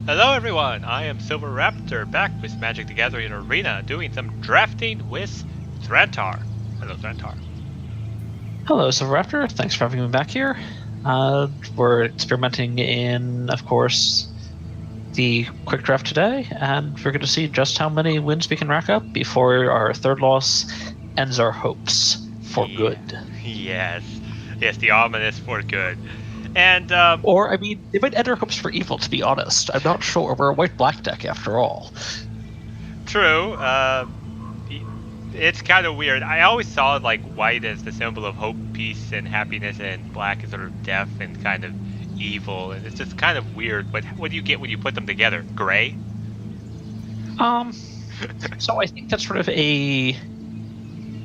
Hello everyone, I am Silverraptor, back with Magic the Gathering Arena, doing some drafting with Thrantar. Hello Thrantar. Hello, Silverraptor. Thanks for having me back here. We're experimenting in, of course, the quick draft today, and we're going to see just how many wins we can rack up before our third loss ends our hopes for good. Yes, the ominous for good. And, Or, I mean, it might end our hopes for evil, to be honest. I'm not sure. We're a white-black deck, after all. True, it's kind of weird. I always saw like white as the symbol of hope, peace, and happiness, and black as sort of death and kind of evil, and it's just kind of weird. But what do you get when you put them together? Gray? So I think that's sort of a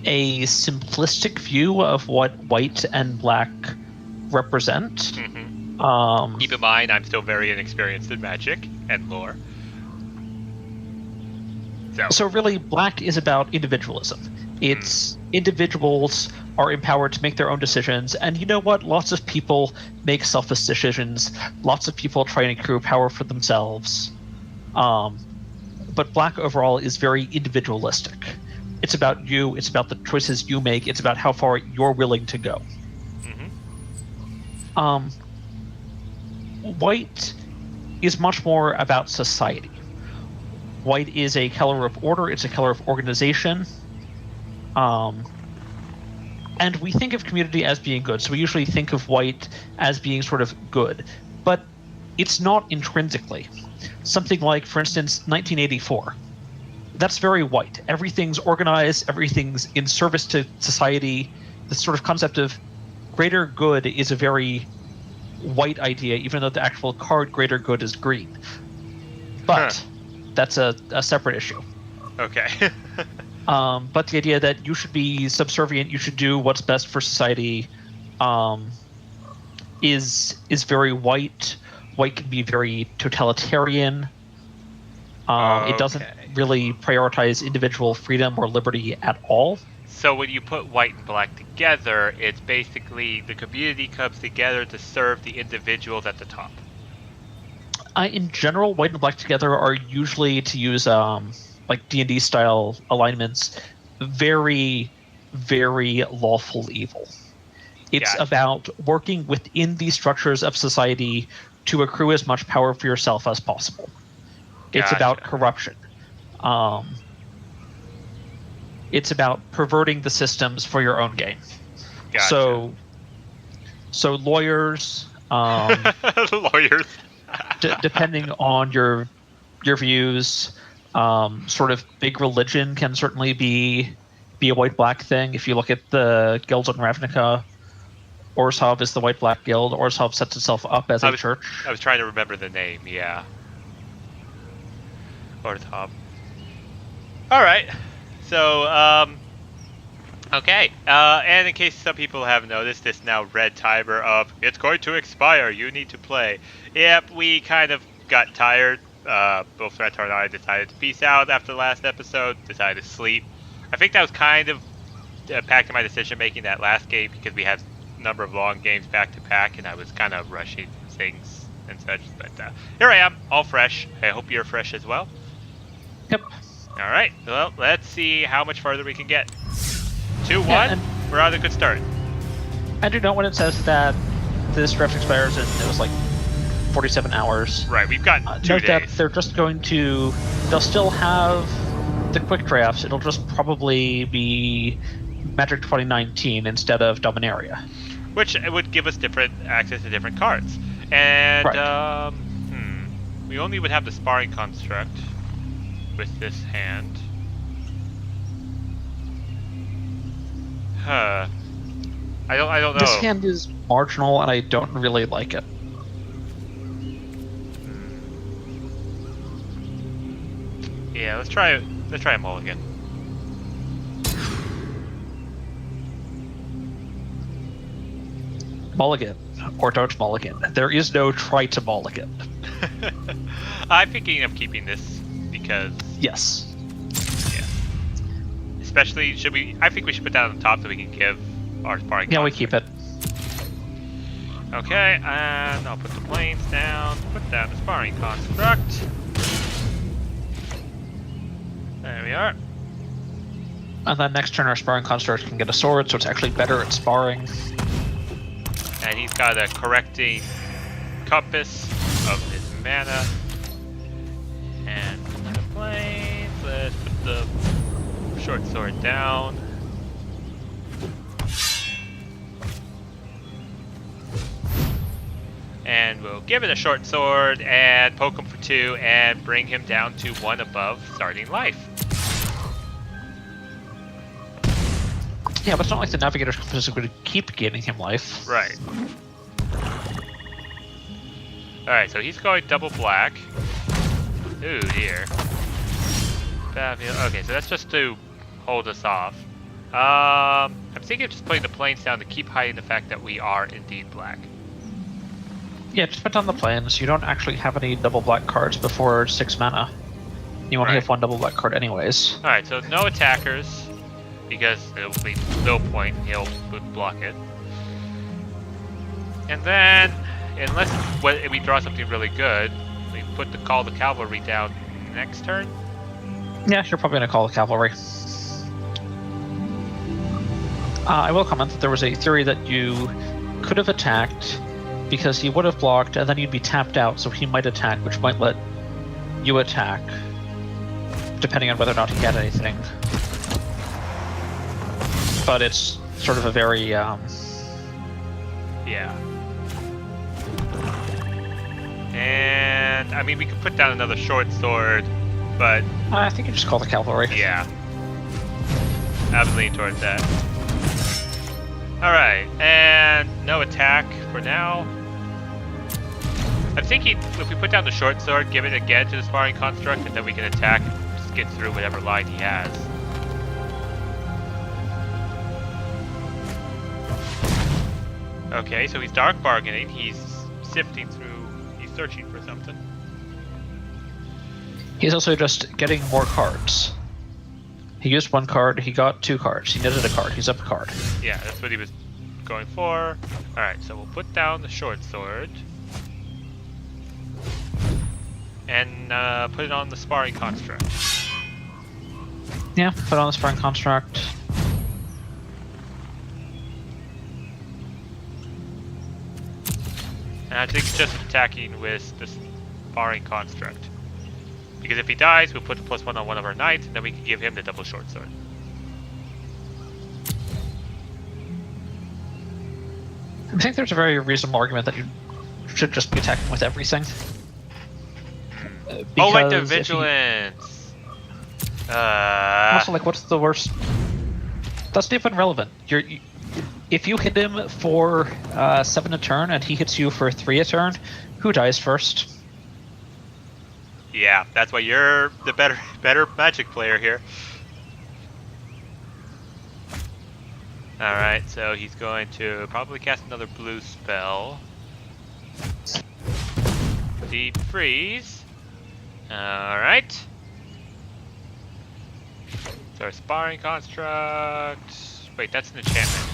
simplistic view of what white and black represent. Mm-hmm. Keep in mind, I'm still very inexperienced in Magic and lore. So really, black is about individualism. It's individuals are empowered to make their own decisions, and you know what? Lots of people make selfish decisions. Lots of people try and accrue power for themselves. But black overall is very individualistic. It's about you. It's about the choices you make. It's about how far you're willing to go. White is much more about society. White is a color of order. It's a color of organization. And we think of community as being good. So we usually think of white as being sort of good. But it's not intrinsically. Something like, for instance, 1984. That's very white. Everything's organized. Everything's in service to society. The sort of concept of greater good is a very white idea, even though the actual card greater good is green. But that's a separate issue. Okay. But the idea that you should be subservient, you should do what's best for society, is very white. White can be very totalitarian. It doesn't really prioritize individual freedom or liberty at all. So when you put white and black together, it's basically the community comes together to serve the individuals at the top. In general, white and black together are usually, to use like D&D style alignments, very, very lawful evil. It's about working within the structures of society to accrue as much power for yourself as possible. It's about corruption. It's about perverting the systems for your own gain. Gotcha. So lawyers, lawyers. Depending on your views, sort of big religion can certainly be a white-black thing. If you look at the guilds in Ravnica, Orzhov is the white-black guild. Orzhov sets itself up as a church. I was trying to remember the name, yeah. Orzhov. Alright. So, okay. And in case some people have noticed, this now red timer of, it's going to expire, you need to play. Yep, we kind of got tired. Both Thrantar and I decided to peace out after the last episode, decided to sleep. I think that was kind of impacting my decision making that last game because we had a number of long games back to back and I was kind of rushing things and such. But here I am, all fresh. I hope you're fresh as well. Yep. Alright, well, let's see how much farther we can get. 2-1, we're on a good start. I do note when it says that this draft expires and it was like 47 hours. Right, we've got 2 note days. That they're just going to... They'll still have the quick drafts. It'll just probably be Magic 2019 instead of Dominaria. Which would give us different access to different cards. And, right. We only would have the Sparring Construct with this hand. I don't know. This hand is marginal, and I don't really like it. Yeah, let's try a mulligan. Mulligan, or don't mulligan. There is no try to mulligan. I'm thinking of keeping this because... Yes. Yeah. Especially, I think we should put that on the top so we can give our sparring. Yeah, we keep it. Okay, and I'll put the planes down, put down the sparring construct. There we are. And then next turn our sparring construct can get a sword, so it's actually better at sparring. And he's got a correcting compass of his mana. And the planes, let's put the short sword down. And we'll give it a short sword and poke him for 2 and bring him down to 1 above starting life. Yeah, but it's not like the Navigator's Compass is going to keep gaining him life. Right. Alright, so he's going double black. Ooh, dear. Okay, so that's just to hold us off. I'm thinking of just putting the planes down to keep hiding the fact that we are indeed black. Yeah, just put down the planes. You don't actually have any double black cards before 6 mana. You only have 1 double black card anyways. Alright, so no attackers, because it'll be no point, he'll block it. And then, unless we draw something really good, we put the Call the Cavalry down next turn. Yeah, you're probably going to call the Cavalry. I will comment that there was a theory that you could have attacked because he would have blocked and then you'd be tapped out, so he might attack, which might let you attack, depending on whether or not he had anything. But it's sort of a very, Yeah. And, I mean, we could put down another short sword, but... I think you just call the Cavalry. Yeah. I was leaning towards that. Alright, and no attack for now. I'm thinking if we put down the short sword, give it again to the sparring construct, and then we can attack and just get through whatever line he has. Okay, so he's dark bargaining, he's sifting through, he's searching for something. He's also just getting more cards. He used 1 card, he got 2 cards. He netted a card, he's up a card. Yeah, that's what he was going for. Alright, so we'll put down the short sword. And put it on the sparring construct. Yeah, put on the sparring construct. And I think just attacking with the sparring construct. Because if he dies, we'll put a +1 on one of our knights, and then we can give him the double short sword. I think there's a very reasonable argument that you should just be attacking with everything. Oh, like the vigilance! Also, like, what's the worst? That's not even relevant. If you hit him for 7 a turn and he hits you for 3 a turn, who dies first? Yeah, that's why you're the better magic player here. Alright, so he's going to probably cast another blue spell. Deep freeze. Alright. So our sparring construct. Wait, that's an enchantment.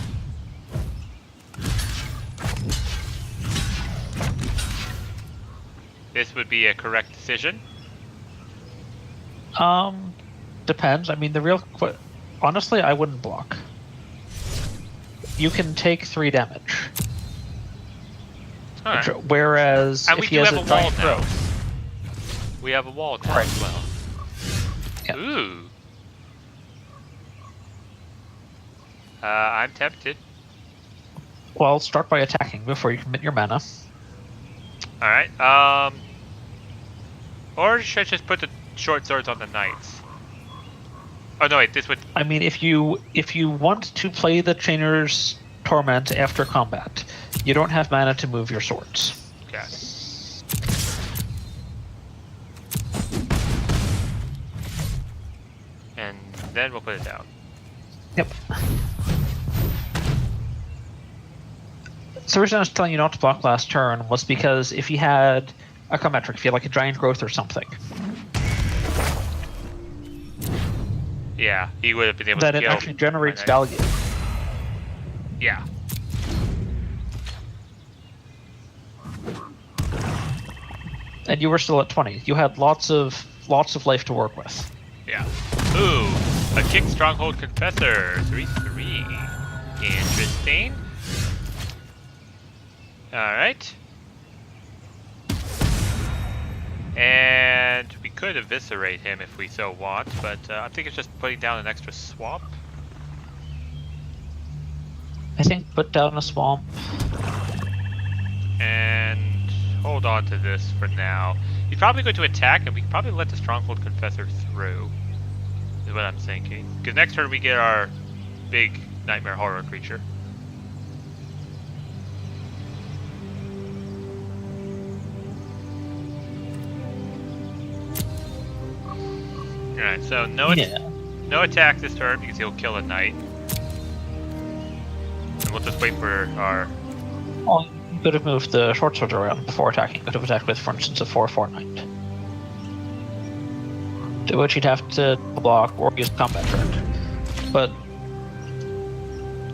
This would be a correct decision. Depends. I mean, honestly, I wouldn't block. You can take 3 damage. Alright. Whereas And if we he do has have a a wall giant now. growth, We have a wall now Right. as well. Yep. Ooh. I'm tempted. well, start by attacking before you commit your mana. Alright, or should I just put the short swords on the knights? Oh no, wait, this would... I mean, if you want to play the Chainer's Torment after combat, you don't have mana to move your swords. Okay. And then we'll put it down. Yep. So the reason I was telling you not to block last turn was because if he had a Cometric, if he had like a giant growth or something, Yeah, he would have been able then to it kill actually generates my knight. value. Yeah. And you were still at 20. You had lots of life to work with. Yeah. Ooh, a kick stronghold confessor. 3/3. Interesting. Alright. And we could eviscerate him if we so want, but I think it's just putting down an extra swamp. I think put down a swamp. And hold on to this for now. He's probably going to attack, and we can probably let the Stronghold Confessor through, is what I'm thinking. Because next turn we get our big Nightmare Horror creature. Alright, so no attack this turn because he'll kill a knight. And we'll just wait for our... Well, you could have moved the short sword around before attacking. You could have attacked with, for instance, a 4/4 knight. To which you'd have to block or use combat trick. But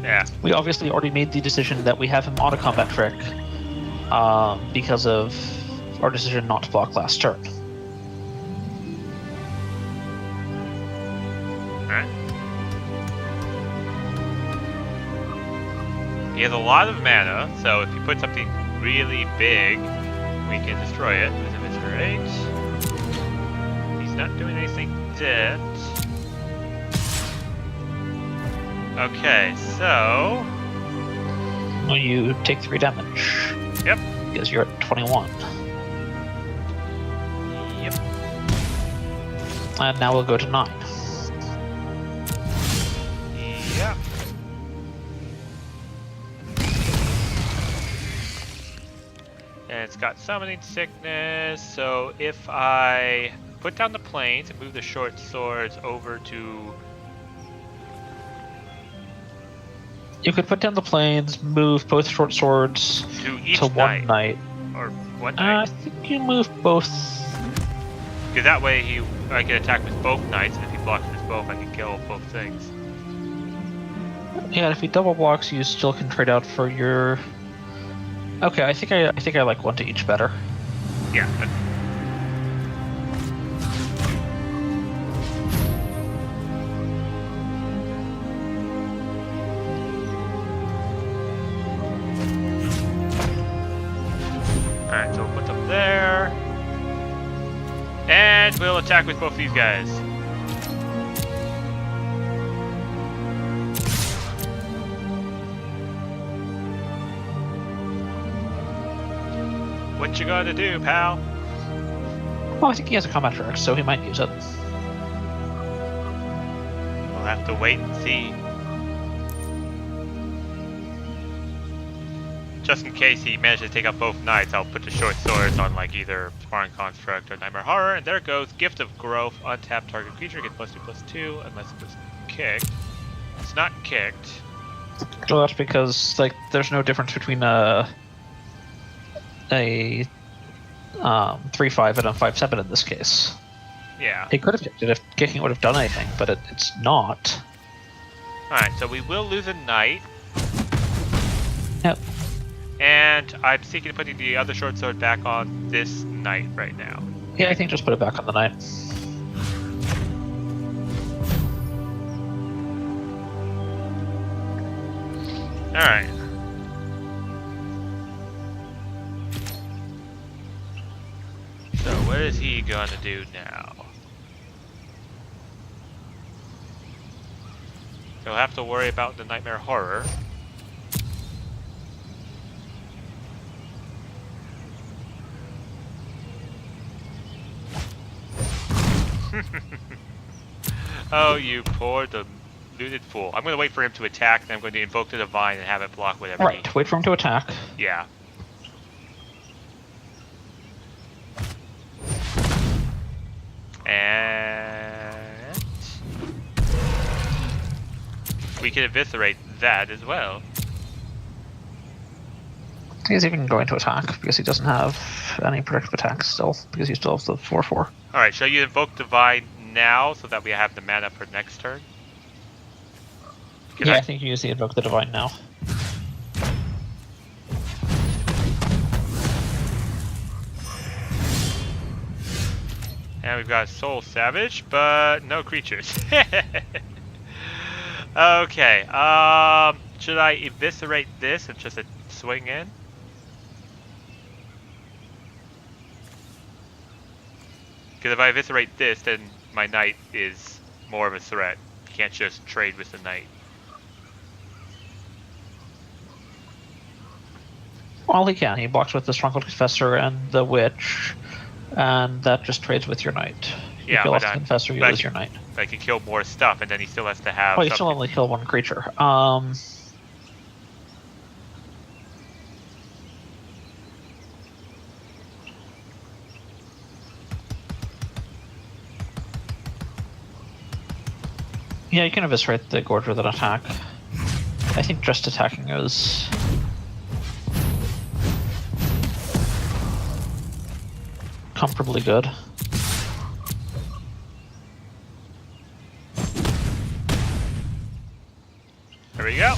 yeah, we obviously already made the decision that we have him on a combat trick because of our decision not to block last turn. Alright. He has a lot of mana, so if you put something really big, we can destroy it with Eviscerate. He's not doing anything yet. Okay, so... Well, you take 3 damage. Yep. Because you're at 21. Yep. And now we'll go to 9. Yeah. And it's got Summoning Sickness, so if I put down the planes and move the short swords over to... You could put down the planes, move both short swords to each to one knight. Or one knight? I think you move both. Because that way I can attack with both knights, and if he blocks with both, I can kill both things. Yeah, if he double blocks, you still can trade out for your... Okay, I think I like one to each better. Yeah. Alright, so we'll put them there. And we'll attack with both these guys. What you gonna do, pal? Well, I think he has a combat trick, so he might use it. We'll have to wait and see. Just in case he manages to take out both knights, I'll put the short swords on like either Sparring Construct or Nightmare Horror, and there it goes. Gift of Growth, untapped target creature, gets +2/+2, unless it was kicked. It's not kicked. Well, that's because like there's no difference between a 3/5 and a 5/7 in this case. Yeah. He could have kicked it if kicking would have done anything, but it's not. Alright, so we will lose a knight. Yep. And I'm seeking to put the other short sword back on this knight right now. Yeah, I think just put it back on the knight. Alright. So what is he gonna do now? He'll have to worry about the Nightmare Horror. Oh, you poor deluded fool. I'm gonna wait for him to attack, then I'm going to invoke the Divine and have it block whatever Right, wait for him to attack. Yeah. And we can eviscerate that as well. He's even going to attack because he doesn't have any predictive attacks still, because he still has the 4/4. Alright, shall you invoke Divine now so that we have the mana for next turn? Yeah, I think you use the Invoke the Divine now. And we've got Soul Savage, but no creatures. Okay, should I eviscerate this and just swing in? Because if I eviscerate this, then my knight is more of a threat. You can't just trade with the knight. Well, he can. He blocks with the Stronghold Confessor and the Witch, and that just trades with your knight. Yeah, you kill but off the Confessor, you lose your knight. I can kill more stuff, and then he still has to have. Well, you still only kill one creature. Yeah, you can eviscerate the Gorge with an attack. I think just attacking is comfortably good. There we go.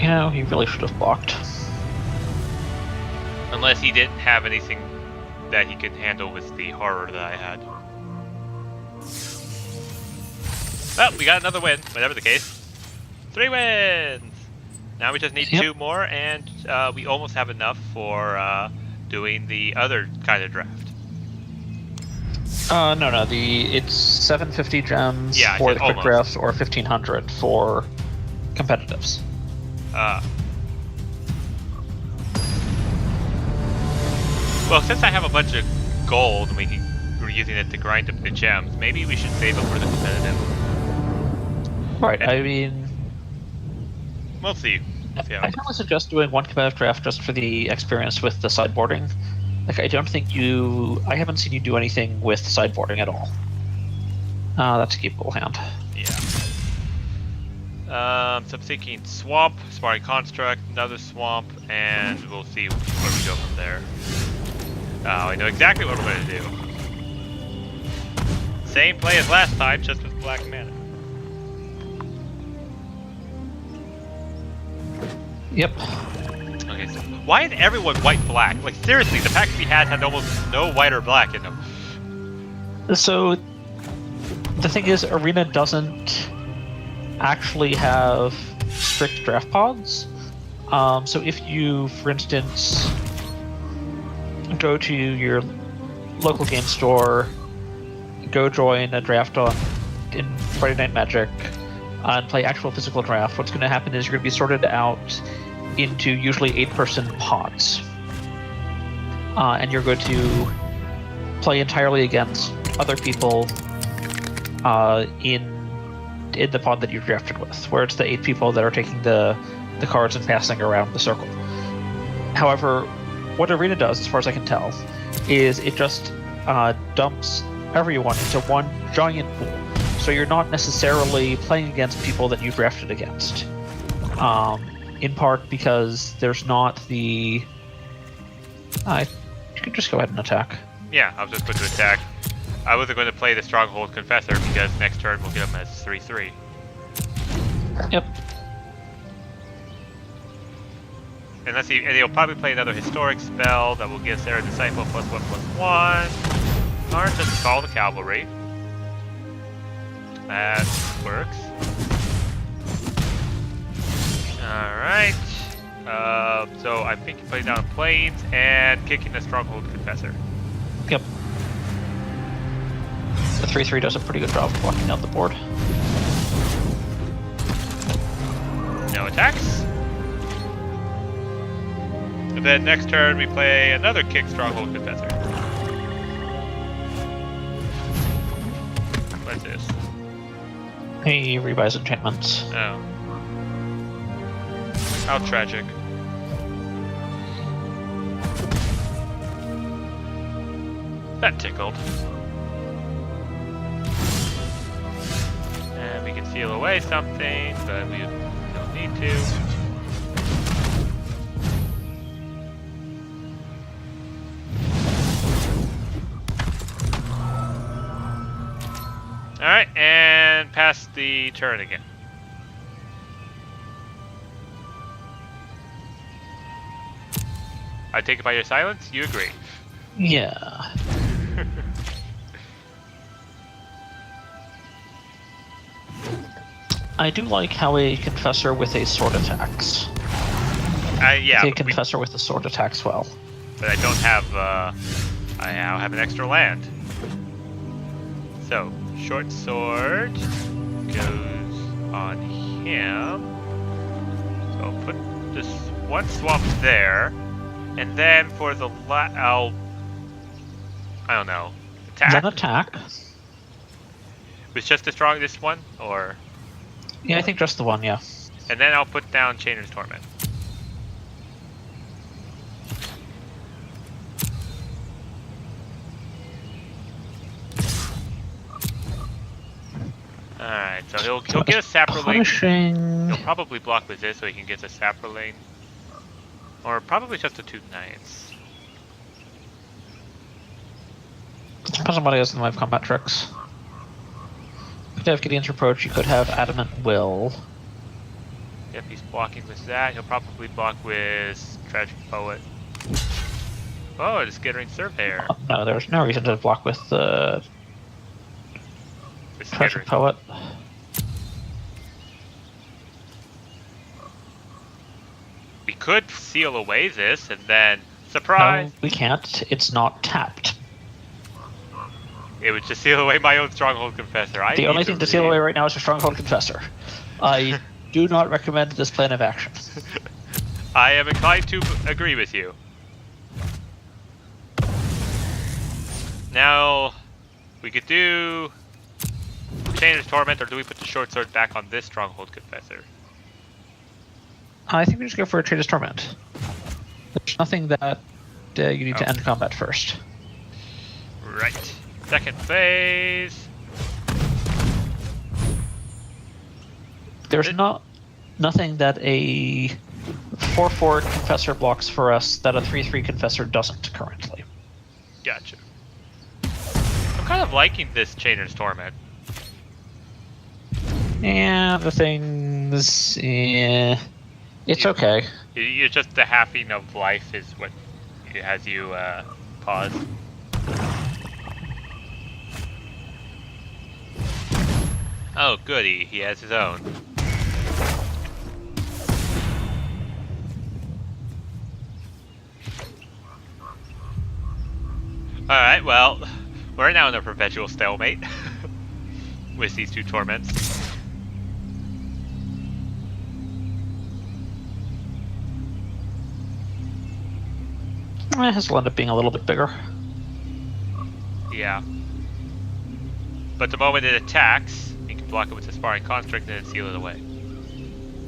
You know, he really should have blocked. Unless he didn't have anything that he could handle with the horror that I had. Well, we got another win, whatever the case. 3 wins! Now we just need 2 more, and we almost have enough for doing the other kind of draft. No, it's 750 gems for the quick drafts or 1500 for competitives. Well, since I have a bunch of gold and we're using it to grind up the gems, maybe we should save it for the competitive. Right, I mean... We'll see. I probably suggest doing one competitive draft just for the experience with the sideboarding. Like, I don't think I haven't seen you do anything with sideboarding at all. That's a keepable hand. Yeah. So I'm thinking Swamp, Sparring Construct, another Swamp, and we'll see where we go from there. I know exactly what we're going to do. Same play as last time, just with black mana. Yep. Okay, so why is everyone white-black? Like, seriously, the packs we had almost no white or black in them. So, the thing is, Arena doesn't actually have strict draft pods. So if you, for instance, go to your local game store, go join a draft in Friday Night Magic, and play actual physical draft, what's going to happen is you're going to be sorted out into usually 8-person pods. And you're going to play entirely against other people in the pod that you're drafted with, where it's the 8 people that are taking the cards and passing around the circle. However, what Arena does, as far as I can tell, is it just dumps everyone into one giant pool. So you're not necessarily playing against people that you drafted against. In part because there's not the... you can just go ahead and attack. Yeah, I was just going to attack. I wasn't going to play the Stronghold Confessor because next turn we'll get him as 3/3. Yep. And he'll probably play another Historic spell that will give Sarah Disciple +1/+1. Or just call the Cavalry. That works. Alright. So I think he plays down Plains and kicking the Stronghold Confessor. Yep. The 3/3 does a pretty good job of blocking out the board. No attacks. And then next turn we play another kick Stronghold Confessor. What's this? He rebuys enchantments. Oh. How tragic. That tickled. And we can seal away something, but we don't need to. Alright, and pass the turn again. I take it by your silence, you agree. Yeah. I do like how a Confessor with a sword attacks. Yeah. A Confessor with a sword attacks well. But I don't have, I now have an extra land. So, short sword goes on him. So I'll put this one swamp there. And then for the I don't know. Attack? Then attack. Was just the strongest one? Or? Yeah, I think just the one, yeah. And then I'll put down Chainer's Torment. Alright, so he'll get a Saproling. He'll probably block with this so he can get a Saproling. Or probably just the 2 Knights. Depends on what he has in the way of combat tricks. You could have Gideon's Reproach, you could have Adamant Will. If he's blocking with that, he'll probably block with Tragic Poet. Oh, it's Skittering Surveyor. Oh, no, there's no reason to block with the Tragic Poet. We could seal away this and then surprise. No, we can't. It's not tapped. It would just seal away my own Stronghold Confessor. The only thing to seal away right now is a Stronghold Confessor. I do not recommend this plan of action. I am inclined to agree with you. Now, we could do Chainer's Torment, or do we put the short sword back on this Stronghold Confessor? I think we just go for a Chainer's Torment. There's nothing that you need to end combat first. Right. Second phase. There's nothing that a 4/4 Confessor blocks for us that a 3/3 Confessor doesn't currently. Gotcha. I'm kind of liking this Chainer's Torment. Yeah, the things... Yeah, it's okay. It's just the halving of life is what has you pause. Oh, goody. He has his own. Alright, well, we're now in a perpetual stalemate with these 2 torments. His will end up being a little bit bigger. Yeah. But the moment it attacks, you can block it with the Sparring Construct and then seal it away.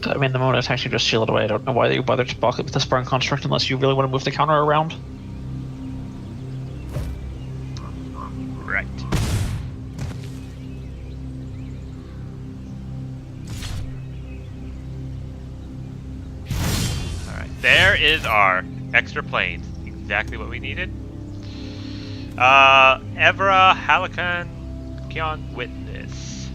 I mean, the moment it attacks, you just seal it away. I don't know why you bother to block it with the Sparring Construct unless you really want to move the counter around. Right. Alright, there is our extra planes. Exactly what we needed. Evra, Halikan, Kion, Witness.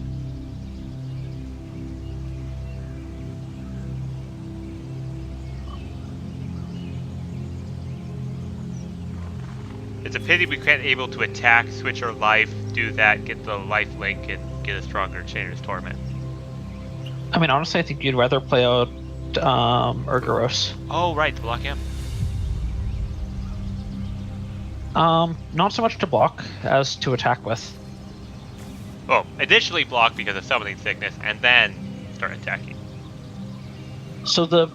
It's a pity we can't able to attack, switch our life, do that, get the life link, and get a stronger Chainer's Torment. I mean, honestly, I think you'd rather play out Urgaros. Oh, right, to block him. Not so much to block as to attack with. Well, initially block because of Summoning Sickness, and then start attacking. So the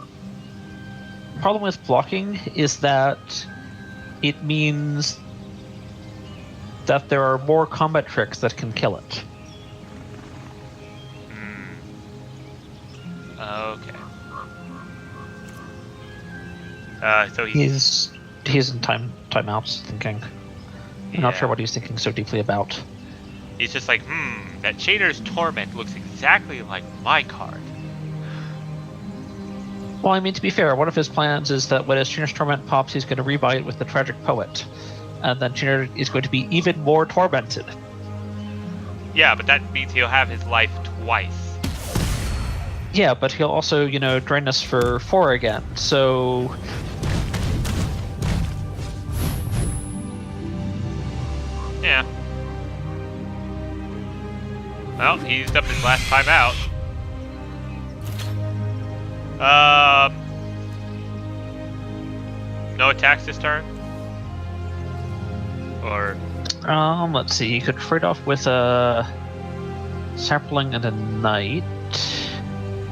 problem with blocking is that it means that there are more combat tricks that can kill it. Okay. So He's in timeouts thinking. I'm not sure what he's thinking so deeply about. He's just like, that Chainer's Torment looks exactly like my card. Well, I mean, to be fair, one of his plans is that when his Chainer's Torment pops, he's going to rebuy it with the Tragic Poet. And then Chainer is going to be even more tormented. Yeah, but that means he'll have his life twice. Yeah, but he'll also, drain us for 4 again, so... Yeah. Well, he used up his last time out. No attacks this turn? Or... Let's see. You could trade off with a sapling and a knight.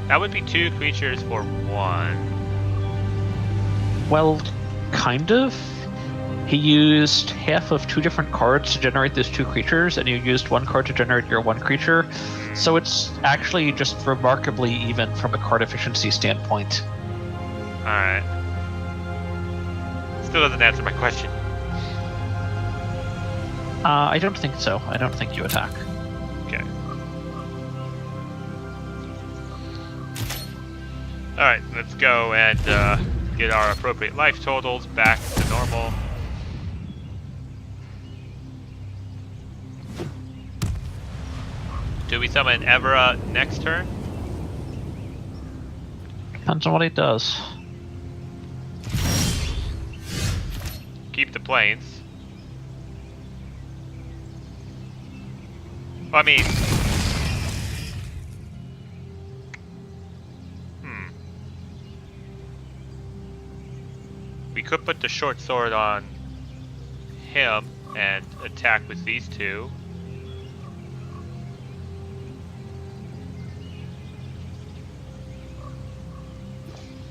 That would be 2 creatures for 1. Well, kind of. He used half of 2 different cards to generate those 2 creatures, and you used 1 card to generate your 1 creature. So it's actually just remarkably even from a card efficiency standpoint. Alright. Still doesn't answer my question. I don't think so. I don't think you attack. Okay. Alright, let's go and get our appropriate life totals back to normal. Do we summon Evra next turn? Depends on what he does. Keep the planes. Well, I mean... We could put the short sword on him and attack with these 2.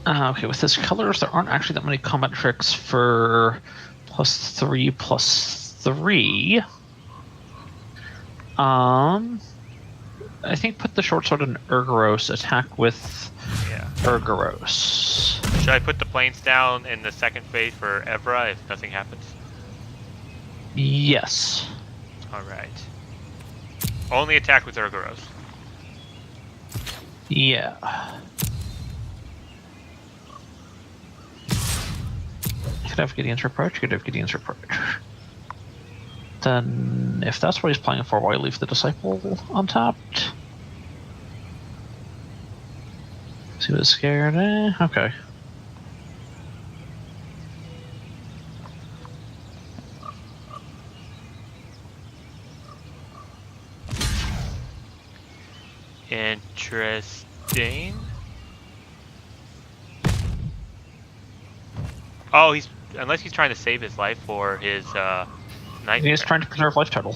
Okay, with his colors, there aren't actually that many combat tricks for +3/+3. I think put the short sword in Urgaros, attack with Urgaros. Should I put the planes down in the second phase for Evra if nothing happens? Yes. Alright. Only attack with Urgaros. Yeah. Could have Gideon's Reproach, could have Gideon's Reproach. Then, if that's what he's playing for, why leave the Disciple untapped? He was scared, okay. Interesting. Oh, unless he's trying to save his life for his nightmare. He's trying to preserve life total.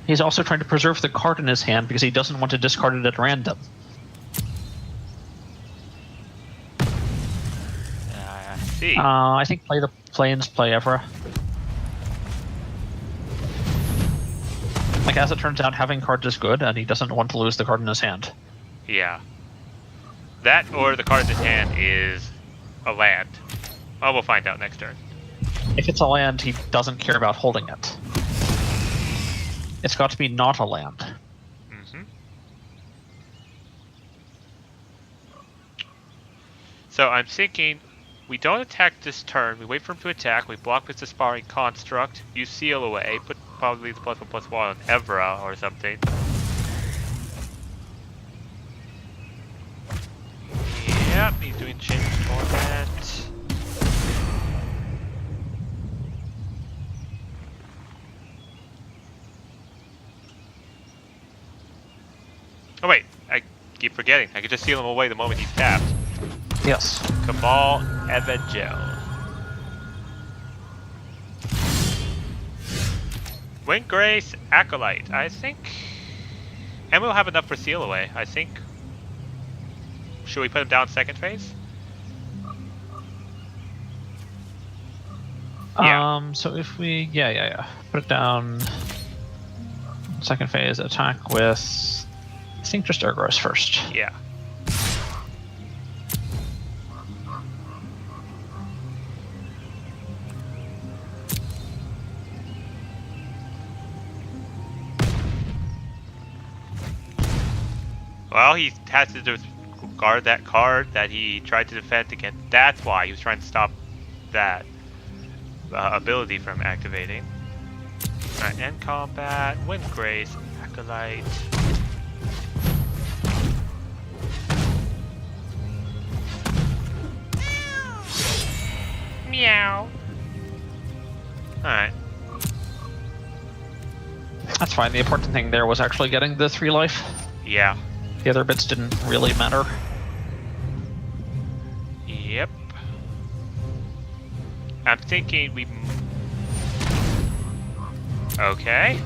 He's also trying to preserve the card in his hand because he doesn't want to discard it at random. I see. I think play the planes, play Evra. Like, as it turns out, having cards is good, and he doesn't want to lose the card in his hand. Yeah. That or the card in his hand is a land. Oh, we'll find out next turn. If it's a land, he doesn't care about holding it. It's got to be not a land. Mm-hmm. So I'm thinking, we don't attack this turn, we wait for him to attack, we block with the Sparring Construct, use Seal Away, put probably the +1/+1 on Evra or something. Yep, he's doing Change Torment. Oh wait, I keep forgetting. I could just seal him away the moment he's tapped. Yes. Cabal Evangel. Wind Grace Acolyte. I think... And we'll have enough for seal away, I think. Should we put him down second phase? Yeah. So if we... Yeah. Put it down... Second phase, attack with... I think just Urgaros first. Yeah. Well, he has to discard that card that he tried to defend against. That's why he was trying to stop that ability from activating. Alright, end combat, Wind Grace, Acolyte. Meow. Alright. That's fine. The important thing there was actually getting the 3 life. Yeah. The other bits didn't really matter. I'm thinking we... Okay.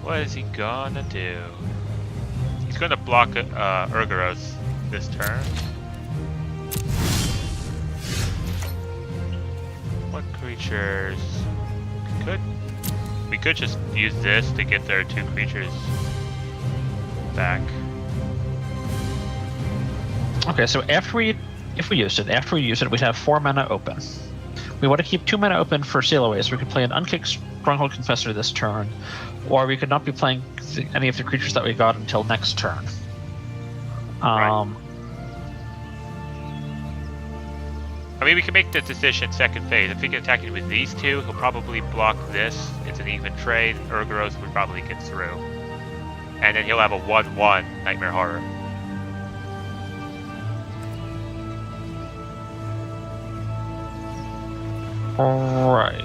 What is he gonna do? He's gonna block Urgaros this turn. What creatures could... We could just use this to get their 2 creatures back. Okay, so if we use it, we'd have 4 mana open. We want to keep 2 mana open for sail away, so we could play an unkicked Stronghold Confessor this turn, or we could not be playing any of the creatures that we got until next turn. Right. I mean, we can make the decision second phase. If we can attack it with these 2, he'll probably block this. It's an even trade. Urgaros would probably get through. And then he'll have a 1/1 Nightmare Horror. Right.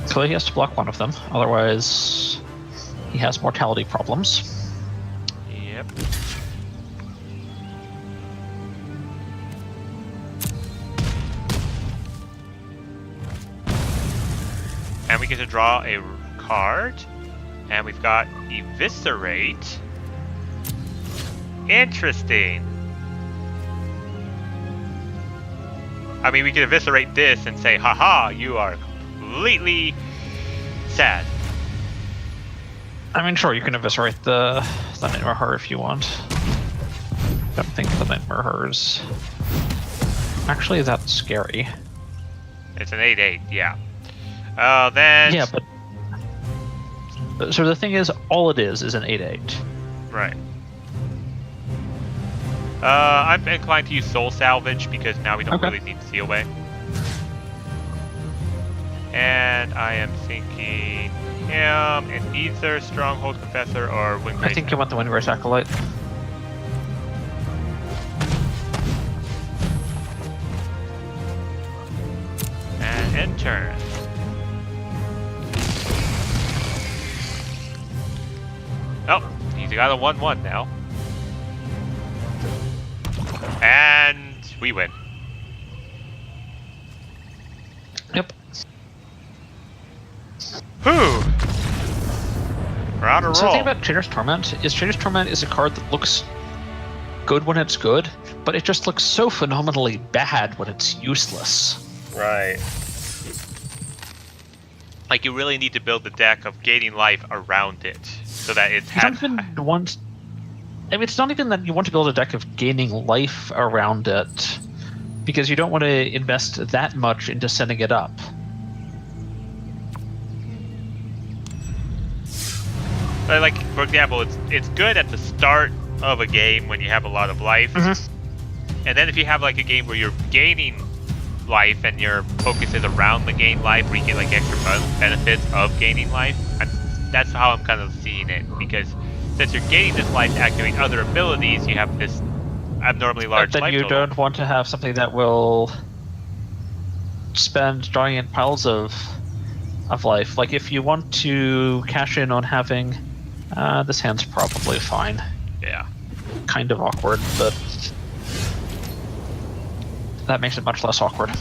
So he has to block one of them, otherwise he has mortality problems. Yep. And we get to draw a card. And we've got Eviscerate. Interesting. I mean, we could eviscerate this and say, haha, you are completely sad. I mean, sure, you can eviscerate the Nightmare Horror if you want. I don't think the Nightmare Horror's actually that scary. It's an 8/8, yeah. Then... Yeah, but... So the thing is, all it is an 8/8. Right. I'm inclined to use Soul Salvage because now we don't really need Seal Away. And I am thinking him in either Stronghold Confessor or Windgrace. I think you want the Windgrace Acolyte. And end turn. Oh, he's got a 1/1 now. And we win. Yep. Whew. We're on a roll. So the thing about Traitor's Torment is a card that looks good when it's good, but it just looks so phenomenally bad when it's useless. Right. Like, you really need to build the deck of gaining life around it, so that it's... it's not even that you want to build a deck of gaining life around it, because you don't want to invest that much into setting it up. But like, for example, it's good at the start of a game when you have a lot of life, and then if you have like a game where you're gaining life and your focus is around the gain life, where you get like extra benefits of gaining life, that's how I'm kind of seeing it, because since you're gaining this life to activate other abilities, you have this abnormally large life total. Then you don't want to have something that will spend giant piles of life. Like, if you want to cash in on having... this hand's probably fine. Yeah. Kind of awkward, but... that makes it much less awkward.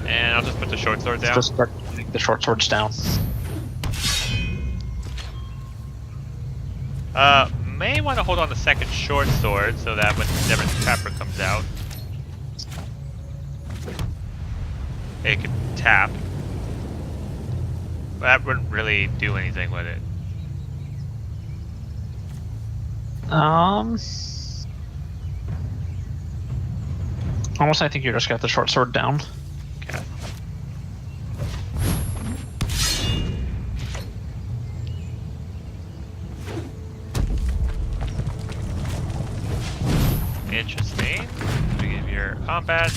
And I'll just put the short sword down. Just start putting the short swords down. May want to hold on the second short sword so that when Severance Trapper comes out, it can tap. But that wouldn't really do anything with it. Almost, I think you just got the short sword down. Okay. Interesting. We give your combat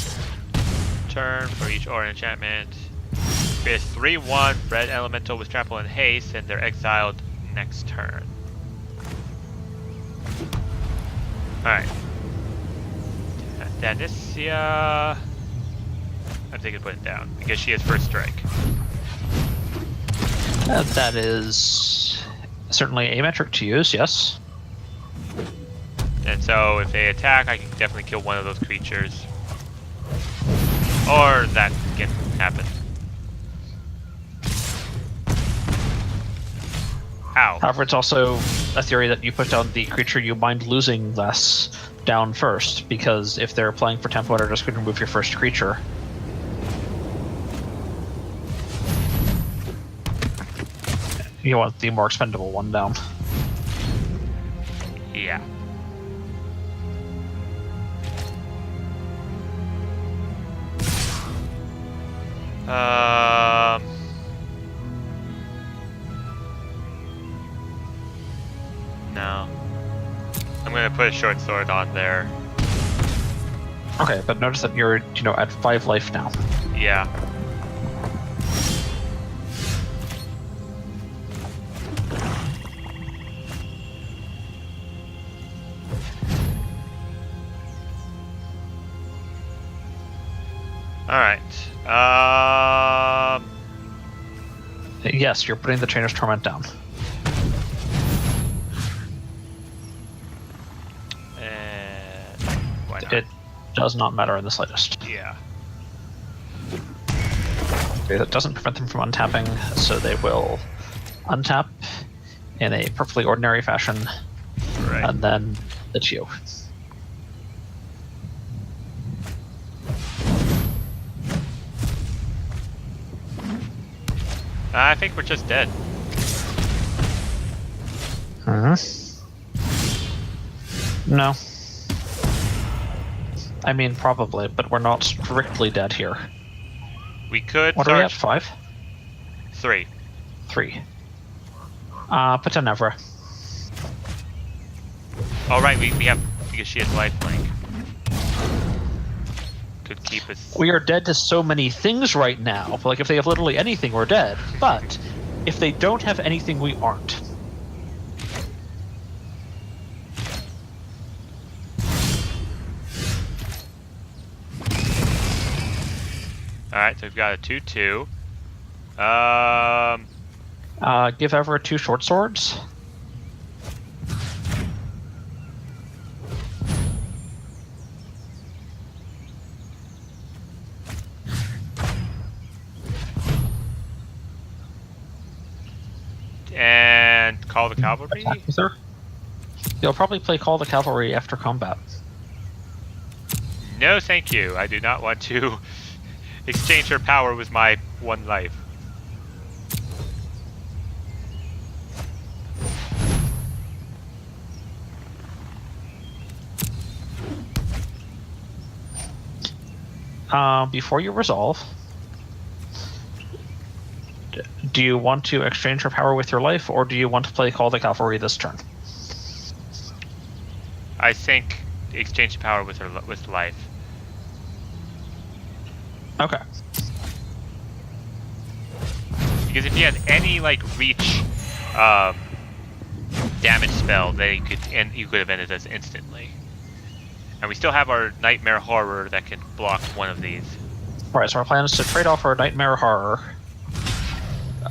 turn for each aura enchantment. Create a 3/1 red elemental with trample and haste, and they're exiled next turn. Alright. Danicia... I'm thinking put it down, because she has first strike. That is certainly a metric to use, yes. And so if they attack, I can definitely kill one of those creatures. Or that can happen. Ow. However, it's also a theory that you put down the creature you mind losing less down first, because if they're playing for tempo, they're just going to remove your first creature. You want the more expendable one down. Yeah. No. I'm gonna put a short sword on there. Okay, but notice that you're, at 5 life now. Yeah. Alright. Yes, you're putting the Trainer's Torment down. And why not? It does not matter in the slightest. Yeah. It doesn't prevent them from untapping, so they will untap in a perfectly ordinary fashion, Right. and then it's you. I think we're just dead. No. I mean, probably, but we're not strictly dead here. We could What are we at? start 5? 3. 3. Put in Evra. Oh right, we have, because she has lifelink. Could keep us. We are dead to so many things right now. Like, if they have literally anything, we're dead. But if they don't have anything, we aren't. Alright, so we've got a 2-2. Give Evra 2 short swords. And call the cavalry? Attack with her. You'll probably play Call the Cavalry after combat. No, thank you. I do not want to exchange her power with my 1 life. Before you resolve, do you want to exchange her power with your life, or do you want to play Call the Cavalry this turn? I think exchange power with her with life. Okay. Because if he has any reach damage spell, then you could have ended us instantly. And we still have our Nightmare Horror that can block one of these. Alright, so our plan is to trade off our Nightmare Horror.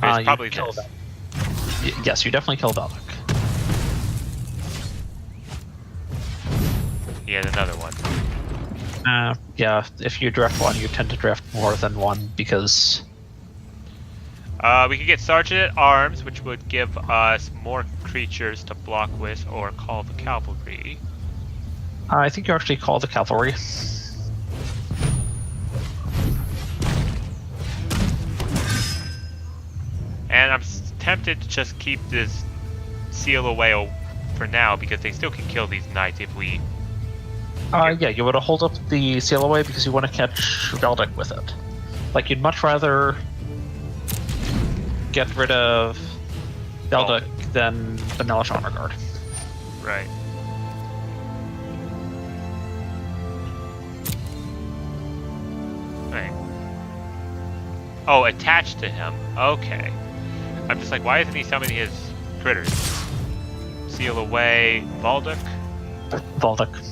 It's probably this. Yes, you definitely kill Dalek. He has another one. Yeah, if you draft 1, you tend to draft more than 1 because... We could get Sergeant at Arms, which would give us more creatures to block with, or call the cavalry. I think you actually call the cavalry. And I'm tempted to just keep this seal away for now, because they still can kill these knights if we... Yeah, you want to hold up the seal away because you want to catch Veldic with it. Like, you'd much rather get rid of Veldic than Vanilla Honor Guard. Right. Right. Oh, attached to him. Okay. I'm just like, why isn't he summoning his critters? Seal away Valdic? Valdic.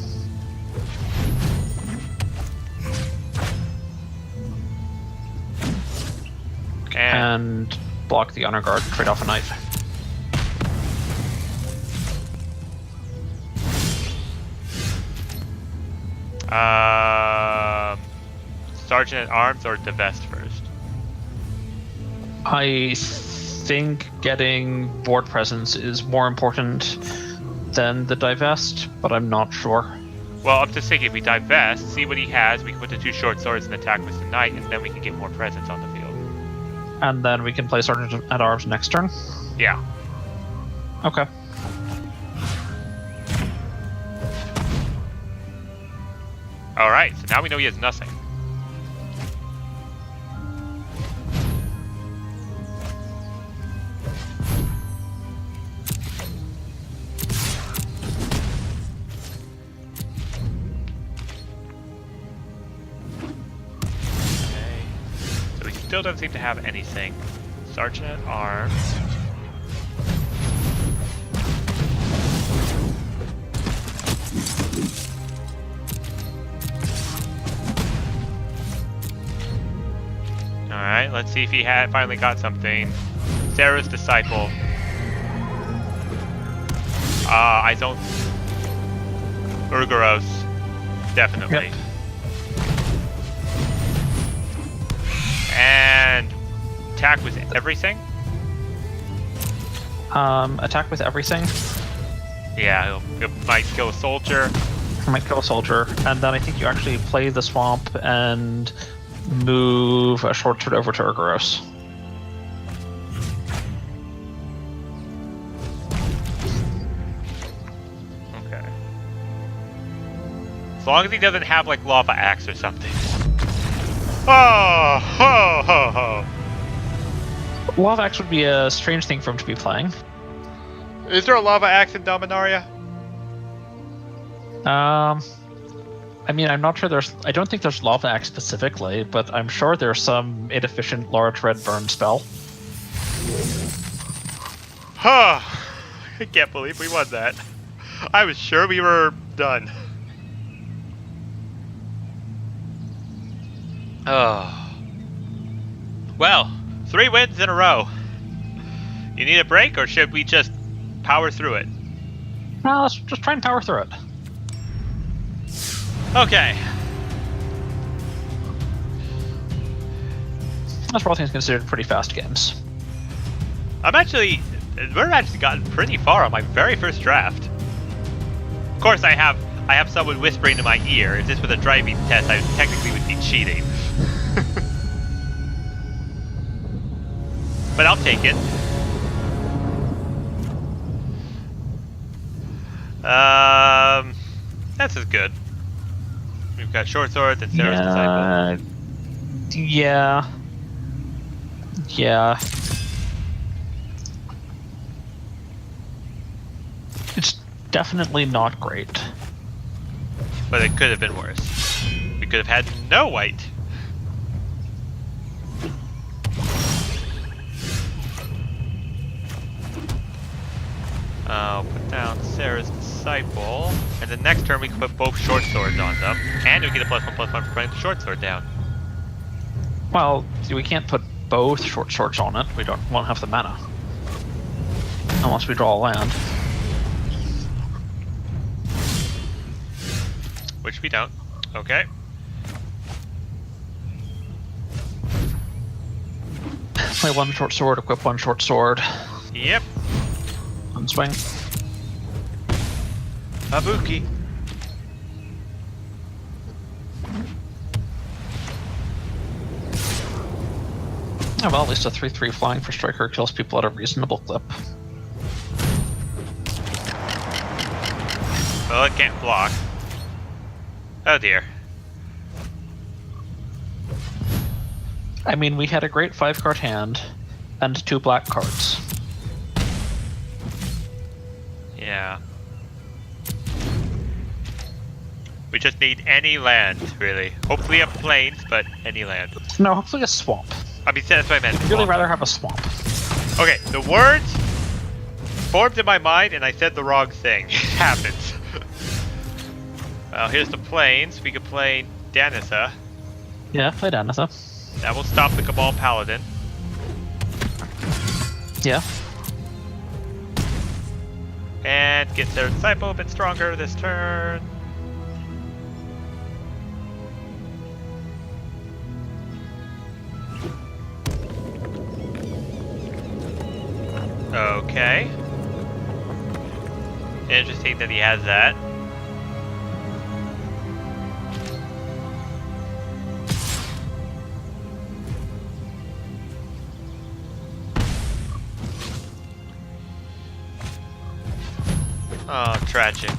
And block the honor guard, trade off a knight. Sergeant at Arms or Divest first? I think getting board presence is more important than the divest, but I'm not sure. Well, I'm just thinking if we divest, see what he has, we can put the 2 short swords and attack with the knight, and then we can get more presence on the field. And then we can play Sergeant at Arms next turn? Yeah. Okay. Alright, so now we know he has nothing. Still doesn't seem to have anything. Sergeant at Arms. Alright, let's see if he had finally got something. Sarah's Disciple. I don't... Urgaros. Definitely. Yep. And attack with everything? Attack with everything. Yeah, it might kill a soldier. Might kill a soldier, and then I think you actually play the swamp and move a short sword over to Urgaros. Okay. As long as he doesn't have like Lava Axe or something. Oh, ho, ho, ho. Lava Axe would be a strange thing for him to be playing. Is there a Lava Axe in Dominaria? I mean, I'm not sure there's... I don't think there's Lava Axe specifically, but I'm sure there's some inefficient large red burn spell. Huh. I can't believe we won that. I was sure we were done. Oh. Well, 3 wins in a row. You need a break, or should we just power through it? No, let's just try and power through it. Okay. That's all things considered pretty fast games. We're actually gotten pretty far on my very first draft. Of course, I have someone whispering in my ear. If this was a driving test, I technically would be cheating. But I'll take it. This is good. We've got short swords and Sarah's Disciple. Yeah. Yeah. It's definitely not great. But it could have been worse. We could have had no white. I'll put down Sarah's Disciple, and the next turn we can put both short swords on them, and we get a +1/+1 for putting the short sword down. Well, we can't put both short swords on it. We won't have the mana. Unless we draw a land. Which we don't. Okay. Play 1 short sword, equip 1 short sword. Yep. Unswing. Habuki. Yeah, well, at least a 3/3 flying for Striker kills people at a reasonable clip. Well, it can't block. Oh dear. I mean, we had a great 5-card hand and 2 black cards. Yeah. We just need any land, really. Hopefully a plains, but any land. No, hopefully a swamp. I mean, that's what I meant. I'd really rather have a swamp. Okay, the words formed in my mind, and I said the wrong thing. It happens. Well, here's the plains. We could play Danitha. Yeah, play Danitha. That will stop the Cabal Paladin. Yeah. And get their Disciple a bit stronger this turn. Okay. Interesting that he has that. Oh, tragic.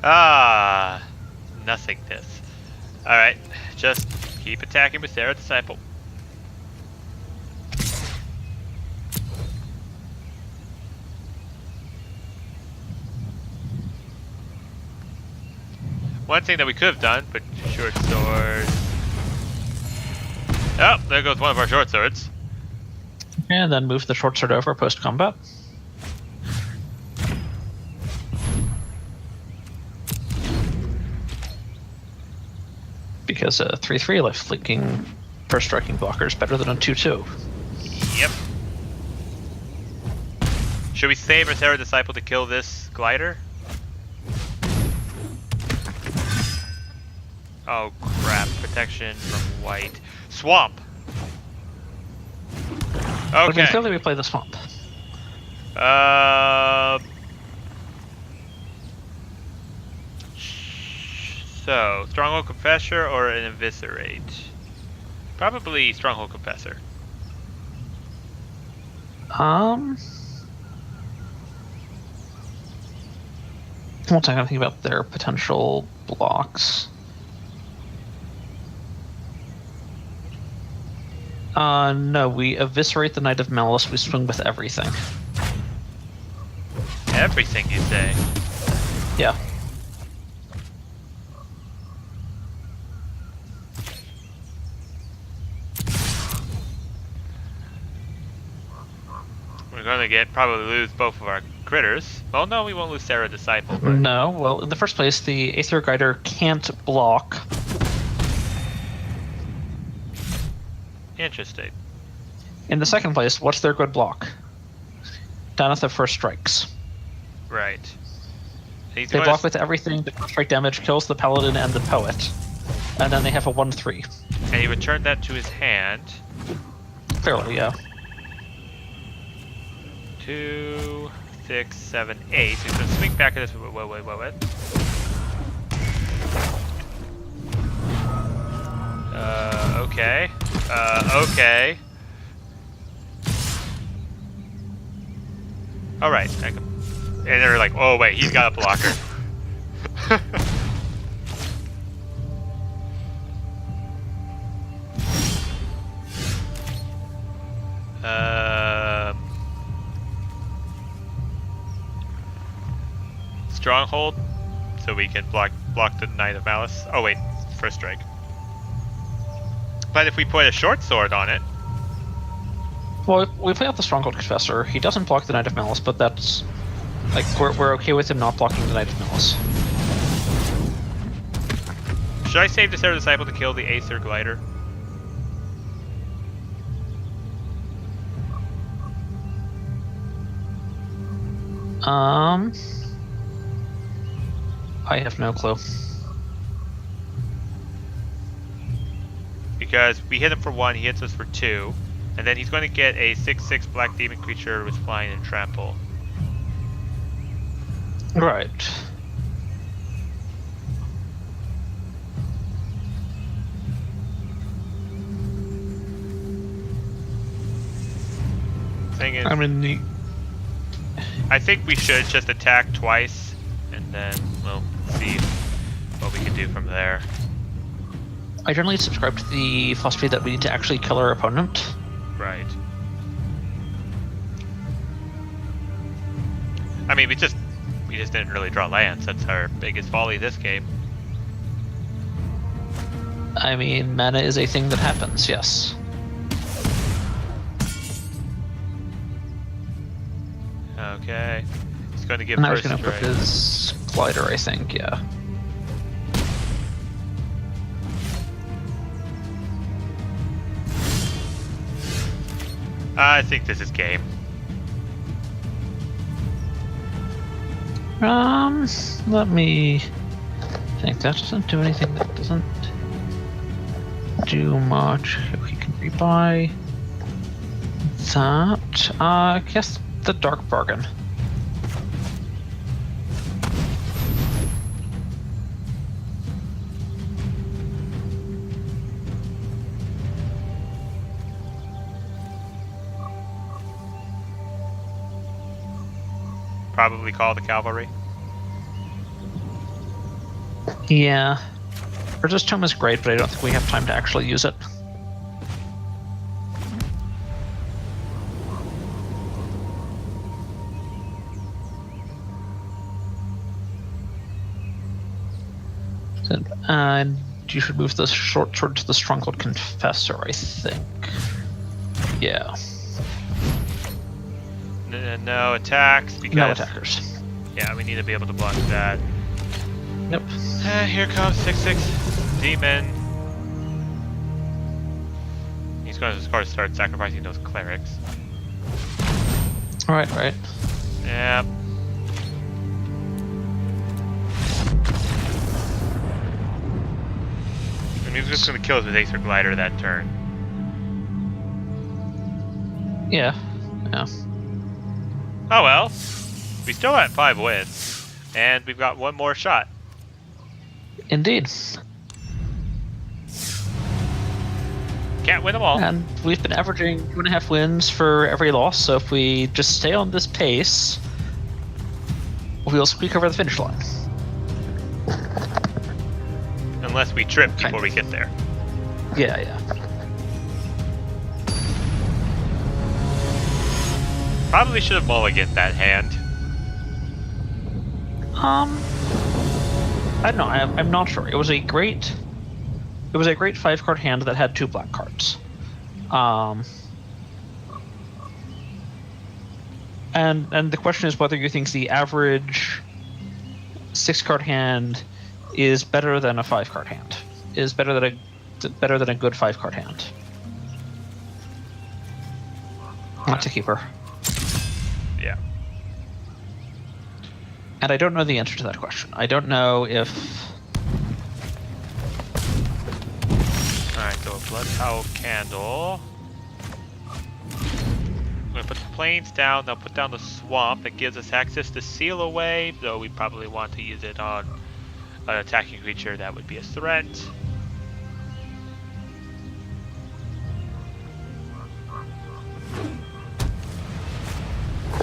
Ah, nothingness. Alright, just keep attacking with Sarah Disciple. One thing that we could have done, but short sword. Oh, there goes one of our short swords. And then move the short sword over post combat. Because a 3/3 life flanking first striking blocker is better than a 2/2. Yep. Should we save our Sarah Disciple to kill this glider? Oh crap, protection from white. Swamp! Okay. Clearly we play the swamp. So, Stronghold Confessor or an Eviscerate? Probably Stronghold Confessor. One second, I'm thinking about their potential blocks. No, we eviscerate the Knight of Malice, we swing with everything. Everything, you say? Yeah. We're gonna probably lose both of our critters. Well, no, we won't lose Sarah Disciple, but... No, well, in the first place, the Aether Guider can't block. Interesting. In the second place, what's their good block? Down at the first strikes. Right. They block with everything, the first strike damage kills the Paladin and the Poet. And then they have a 1/3. And he returned that to his hand. Clearly, yeah. 2, 6, 7, 8. He's gonna swing back at this. Wait. Okay. Okay. Alright. And they're like, oh wait, he's got a blocker. Stronghold, so we can block the Knight of Malice. Oh wait, first strike. But if we put a short sword on it, Well, we play out the Stronghold Confessor. He doesn't block the Knight of Malice, but that's... Like, we're okay with him not blocking the Knight of Malice. should I save the Sarah Disciple to kill the Aether Glider? I have no clue. Because we hit him for 1, he hits us for 2, and then he's going to get a 6/6 black demon creature with flying and trample. Right. Thing is, I mean, I think we should just attack twice, and then we'll see what we can do from there. I generally subscribe to the philosophy that we need to actually kill our opponent. Right. I mean, we just didn't really draw lands. That's our biggest folly this game. I mean, mana is a thing that happens, yes. Okay. He's going to give And now he's first going to put strike. his glider, I think, yeah. I think this is game. Let me think. That doesn't do anything. That doesn't do much. We can rebuy that. I guess the Dark Bargain. Probably call the cavalry. Yeah. Urza's Tome is great, but I don't think we have time to actually use it. And you should move the short sword to the Stronghold Confessor, I think. Yeah. No attacks because No attackers. yeah, we need to be able to block that. Nope. Here comes 6/6 demon. He's going to, of course, start sacrificing those clerics. Right, right. Yep. And he's just going to kill us with Acer Glider that turn. Yeah. Yeah. Oh well. We still at 5 wins. And we've got one more shot. Indeed. Can't win them all. And we've been averaging 2.5 wins for every loss, so if we just stay on this pace, we'll squeak over the finish line. Unless we trip Kind before of. we get there. Yeah, yeah. Probably should have mulliganed that hand. I don't know. I'm not sure. It was a great 5-card hand that had 2 black cards. And the question is whether you think the average 6-card hand is better than a 5-card hand. Is better than a good 5-card hand. Not a keeper. Yeah. And I don't know the answer to that question. I don't know if... Alright, so a Blood Towel Candle. I'm gonna put the plains down, now put down the swamp. That gives us access to Seal Away, though we probably want to use it on an attacking creature that would be a threat.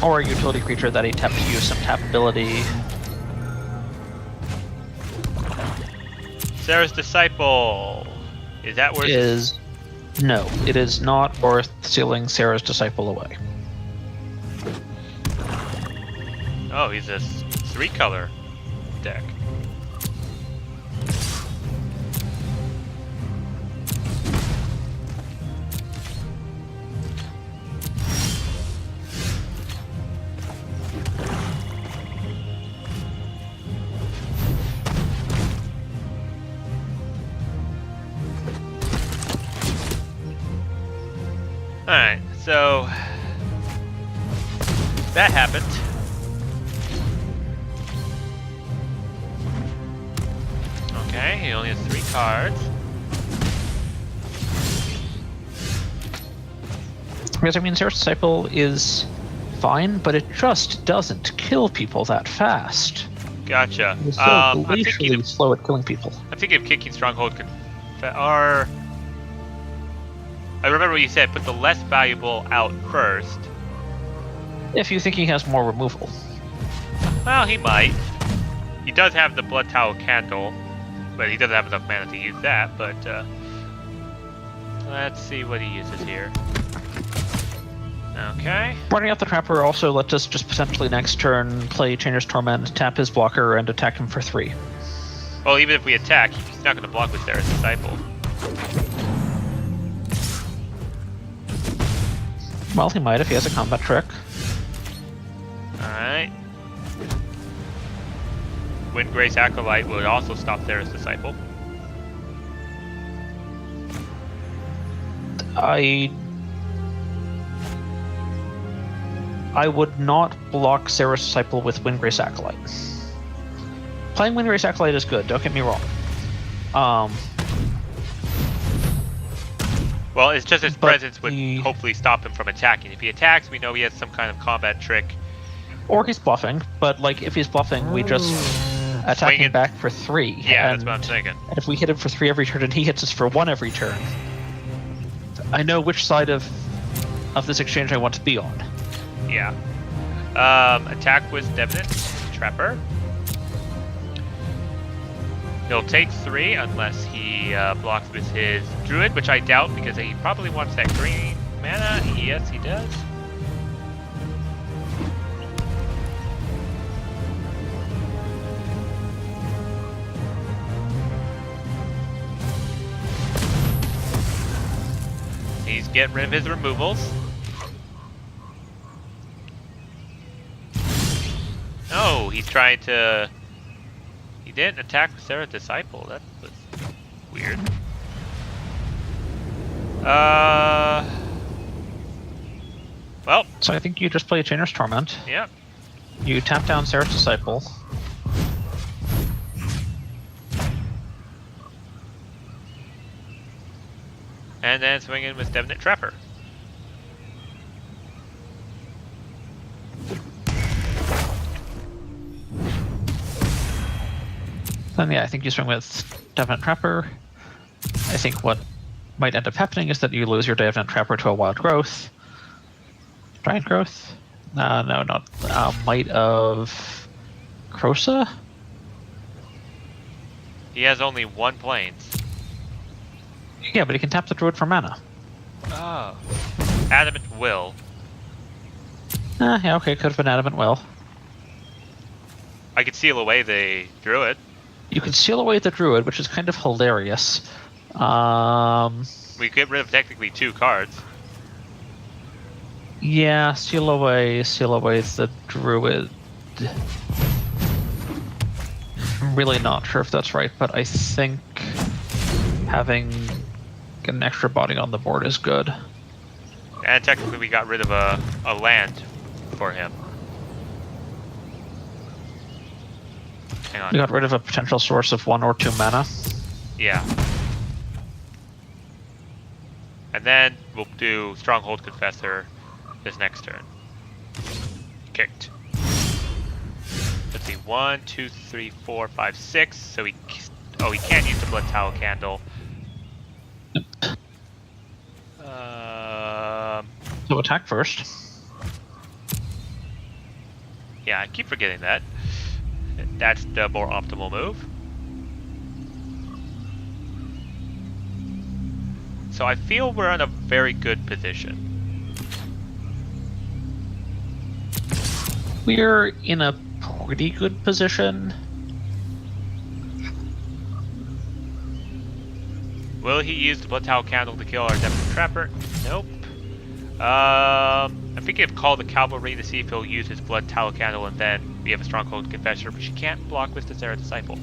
Or a utility creature that he tapped to use some tap ability. Sarah's Disciple. Is that worth Is... No, it is not worth sealing Sarah's Disciple away. Oh, he's a 3-color deck. Alright, so that happened. Okay, he only has 3 cards. Because, I mean, Sarah's Disciple is fine, but it just doesn't kill people that fast. Gotcha. It's so I'm glacially thinking slow at killing people. of kicking Stronghold or I remember what you said, put the less valuable out first. If you think he has more removal. Well, he might. He does have the Blood Towel Candle, but he doesn't have enough mana to use that, but let's see what he uses here. Okay. Running out the Trapper also lets us just potentially next turn play Chainer's Torment, tap his blocker, and attack him for 3. Well, even if we attack, he's not going to block with Sarah's Disciple. Well, he might if he has a combat trick. Alright. Windgrace Acolyte would also stop Thera's Disciple. I would not block Sarah's Disciple with Windgrace Acolyte. Playing Windgrace Acolyte is good, don't get me wrong. Well, it's just his presence would hopefully stop him from attacking. If he attacks, we know he has some kind of combat trick. Or he's bluffing, but like if he's bluffing, we just attack him back for 3. Yeah, that's what I'm thinking. And if we hit him for 3 every turn and he hits us for 1 every turn, I know which side of this exchange I want to be on. Yeah. Attack with Definite Trapper. He'll take 3 unless he blocks with his Druid, which I doubt because he probably wants that green mana. Yes, he does. He's getting rid of his removals. No, he's trying to... He didn't attack with Thera's Disciple. That was weird. Well. So I think you just play a Chainer's Torment. Yeah. You tap down Thera's Disciple. And then swing in with Definite Trapper. Then yeah, I think you swing with Definite Trapper. I think what might end up happening is that you lose your Definite Trapper to a Wild Growth. Giant Growth? No, not Might of Krosa? He has only 1 Plains. Yeah, but he can tap the Druid for mana. Oh. Adamant Will. Yeah, okay, could have been Adamant Will. I could seal away the Druid. You could seal away the Druid, which is kind of hilarious. We get rid of technically 2 cards. Yeah, seal away the Druid. I'm really not sure if that's right, but I think having an extra body on the board is good. And technically we got rid of a land for him. Hang on. We got rid of a potential source of 1 or 2 mana. Yeah. And then we'll do Stronghold Confessor this next turn. Kicked. Let's see, 1, 2, 3, 4, 5, 6. So he can't use the Blood Tallow Candle. So attack first. Yeah, I keep forgetting that. That's the more optimal move. So I feel we're in a very good position. We're in a pretty good position. Will he use the Blood Tallow Candle to kill our Definite Trapper? Nope. I'm thinking of Call the Cavalry to see if he'll use his Blood Tallow Candle, and then we have a Stronghold Confessor, but she can't block with the Thera's Disciple.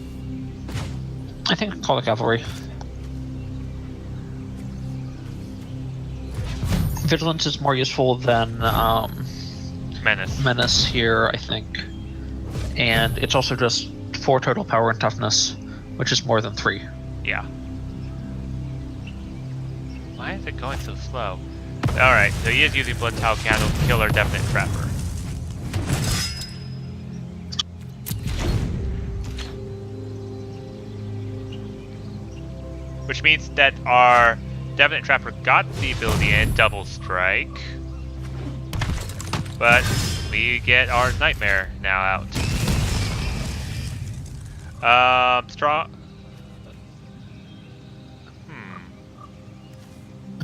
I think Call the Cavalry. Vigilance is more useful than Menace here, I think. And it's also just 4 total power and toughness, which is more than 3. Yeah. Why is it going so slow? Alright, so he is using Blood Tallow Candle to kill our Definite Trapper. Which means that our Definite Trapper got the ability in Double Strike. But we get our Nightmare now out. Strong...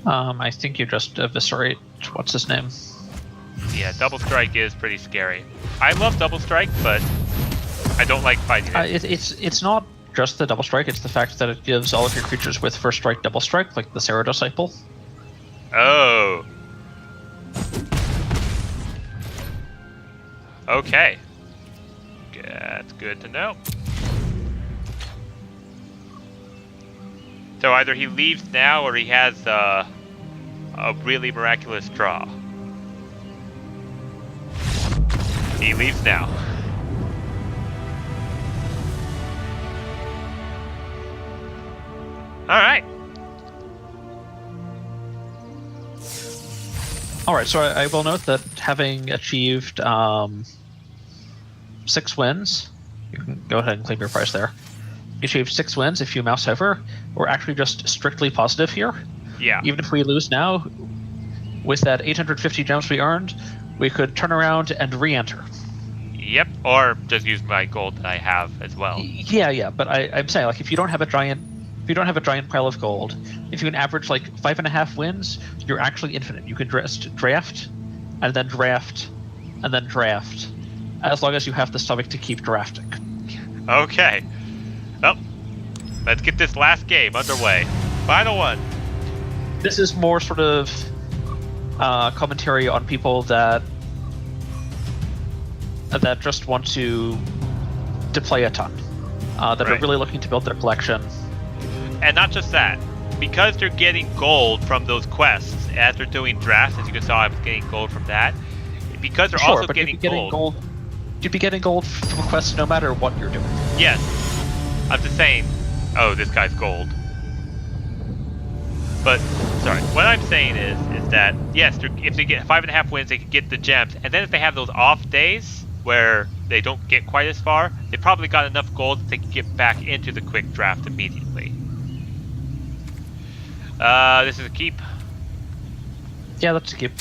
I think you just eviscerate, what's his name? Yeah, Double Strike is pretty scary. I love Double Strike, but I don't like fighting it. It's not just the Double Strike, it's the fact that it gives all of your creatures with First Strike Double Strike, like the Thera's Disciple. Oh. Okay. That's good to know. So either he leaves now or he has a really miraculous draw. He leaves now. Alright. Alright, so I will note that having achieved 6 wins, you can go ahead and claim your prize there. You achieved 6 wins if you mouse over. We're actually just strictly positive here. Yeah. Even if we lose now, with that 850 gems we earned, we could turn around and re-enter. Yep, or just use my gold that I have as well. Yeah, but I'm saying, like, if you don't have a giant pile of gold, if you can average like 5.5 wins, you're actually infinite. You can just draft, and then draft, and then draft, as long as you have the stomach to keep drafting. Okay. Well, let's get this last game underway. Final one. This is more sort of commentary on people that just want to play a ton, that are really looking to build their collection. And not just that, because they're getting gold from those quests as they're doing drafts, as you can saw, I was getting gold from that. Because they're also getting gold. You'd be getting gold from quests no matter what you're doing. Yes. I'm just saying, oh, this guy's gold. But, sorry, what I'm saying is that, yes, if they get 5.5 wins, they can get the gems. And then if they have those off days where they don't get quite as far, they probably got enough gold that they can get back into the quick draft immediately. This is a keep. Yeah, that's a keep.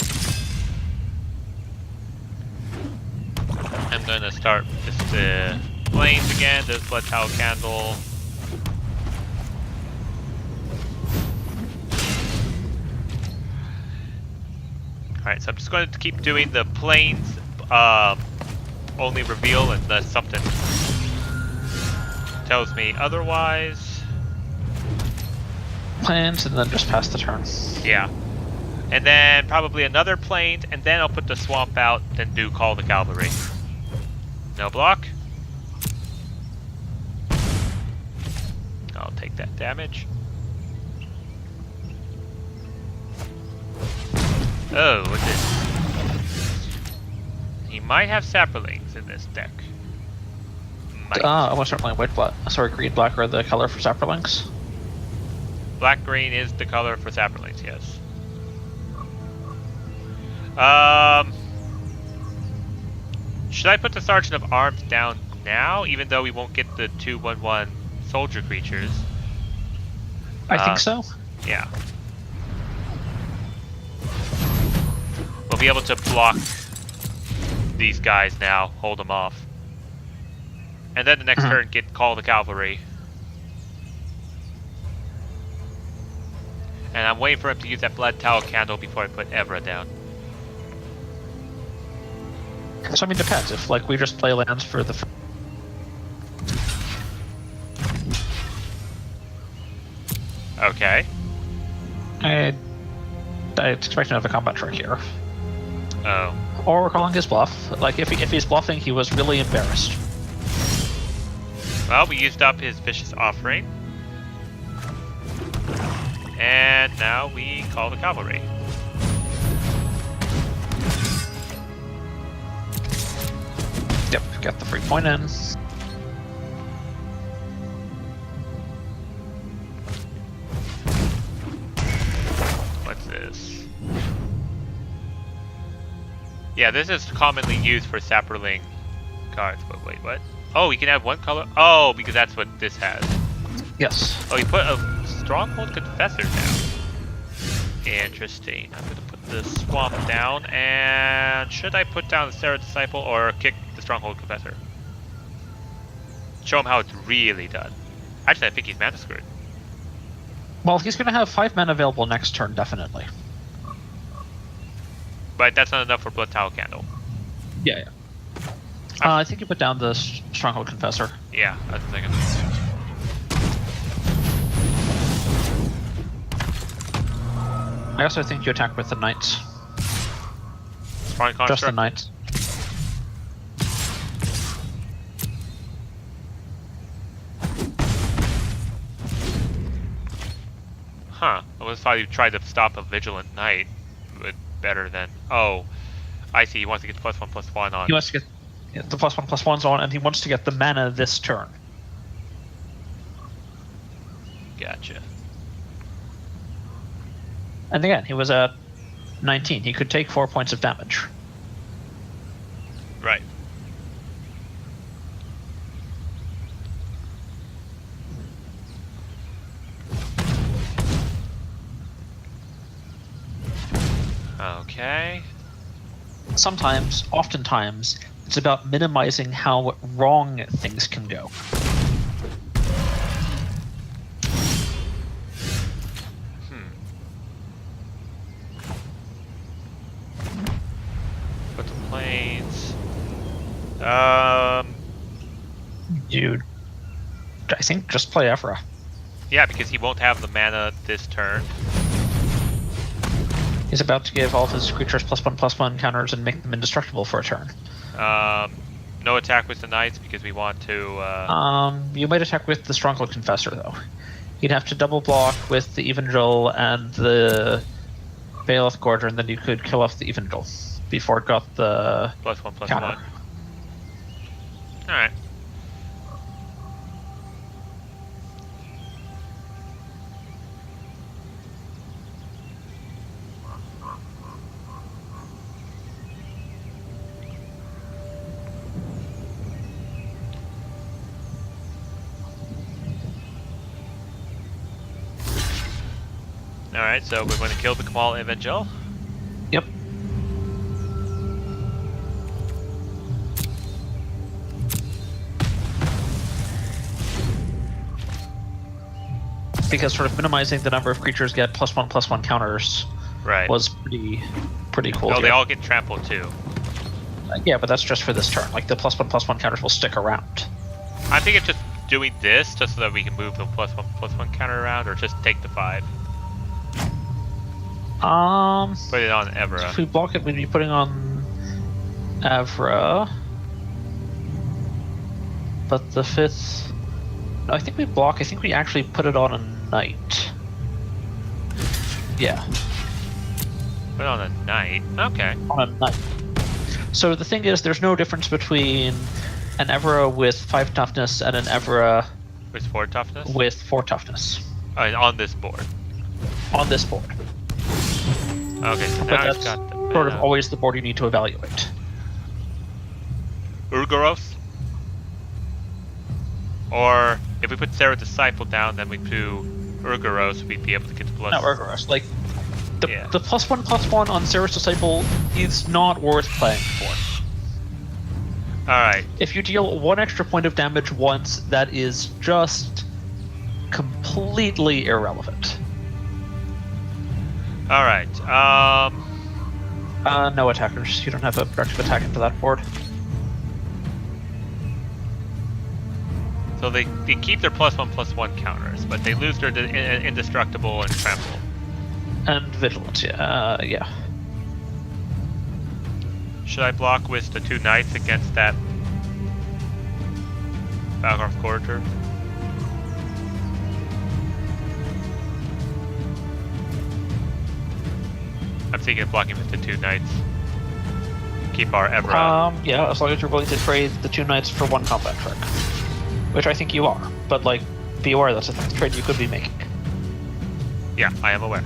I'm gonna start just the flames again, this blood towel candle. Alright, so I'm just going to keep doing the planes, only reveal unless something tells me otherwise. Planes, and then just pass the turn. Yeah. And then probably another planes, and then I'll put the swamp out, then do call the cavalry. No block. I'll take that damage. Oh, what's this? He might have saplings in this deck. Almost certainly green, black are the color for saplings. Black green is the color for saplings, yes. Should I put the Sergeant of Arms down now, even though we won't get the 2/1/1 soldier creatures? I think so. Yeah. We'll be able to block these guys now, hold them off. And then the next turn call the cavalry. And I'm waiting for him to use that blood towel candle before I put Evra down. So I mean, depends. If like we just play lands for the. Okay. I expect to have a combat trick here. Oh. Or we're calling his bluff. Like if he's bluffing, he was really embarrassed. Well, we used up his vicious offering. And now we call the cavalry. Yep, got the free point in. What's this? Yeah, this is commonly used for sapperling cards, but wait, what? Oh, we can have one color? Oh, because that's what this has. Yes. Oh, you put a Stronghold Confessor down. Interesting. I'm gonna put the Swamp down, and should I put down the Sarah Disciple or kick the Stronghold Confessor? Show him how it's really done. Actually, I think he's mana screwed. Well, he's going to have 5 men available next turn, definitely. But that's not enough for Blood Towel Candle. Yeah. I think you put down the Stronghold Confessor. Yeah, I was thinking. I also think you attack with the Knights. Strong Construct? Just the Knights. Huh. I was thought he tried to stop a Vigilant Knight with better than... Oh, I see. He wants to get +1/+1 on... He wants to get the +1/+1s on, and he wants to get the mana this turn. Gotcha. And again, he was at 19. He could take 4 points of damage. Right. Okay. Sometimes, oftentimes, it's about minimizing how wrong things can go. Put the planes. You, I think, just play Evra. Yeah, because he won't have the mana this turn. He's about to give all of his creatures +1/+1 counters and make them indestructible for a turn. No attack with the knights because we want to. You might attack with the Stronghold Confessor though. You'd have to double block with the Evangel and the Bailiff Gorger, and then you could kill off the Evangel before it got the +1/+1. counter. All right. Alright, so we're going to kill the Kamal Evangel. Yep. Because sort of minimizing the number of creatures get +1/+1 counters Right. was pretty cool. Oh, here. they all get trampled too. Yeah, but that's just for this turn. Like the +1/+1 counters will stick around. I think it's just doing this just so that we can move the +1/+1 counter around, or just take the 5. Put it on Evra. If we block it, we'd be putting on Evra. But the 5th... No, I think we block. I think we actually put it on a Knight. Yeah. Put it on a Knight. Okay. On a Knight. So the thing is, there's no difference between an Evra with 5 toughness and an Evra With 4 toughness? with 4 toughness. On this board. On this board. Okay, so But now that's it's got the sort of mana. always the board you need to evaluate. Urgoros? Or if we put Sarah Disciple down, then we do Urgoros, we'd be able to get the plus. Not Urgoros. Like, the Yeah. +1/+1 on Sarah's Disciple is not worth playing for. Alright. If you deal 1 extra point of damage once, that is just completely irrelevant. Alright. No attackers. You don't have a productive attack into that board. So they keep their +1/+1 counters, but they lose their indestructible and trample. And vigilance, yeah. Should I block with the 2 knights against that Balgorth Corridor? I'm thinking of blocking with the 2 knights. Keep our Evra. Yeah, as long as you're willing to trade the 2 knights for 1 combat trick. Which I think you are. But, like, be aware that's a trade you could be making. Yeah, I am aware.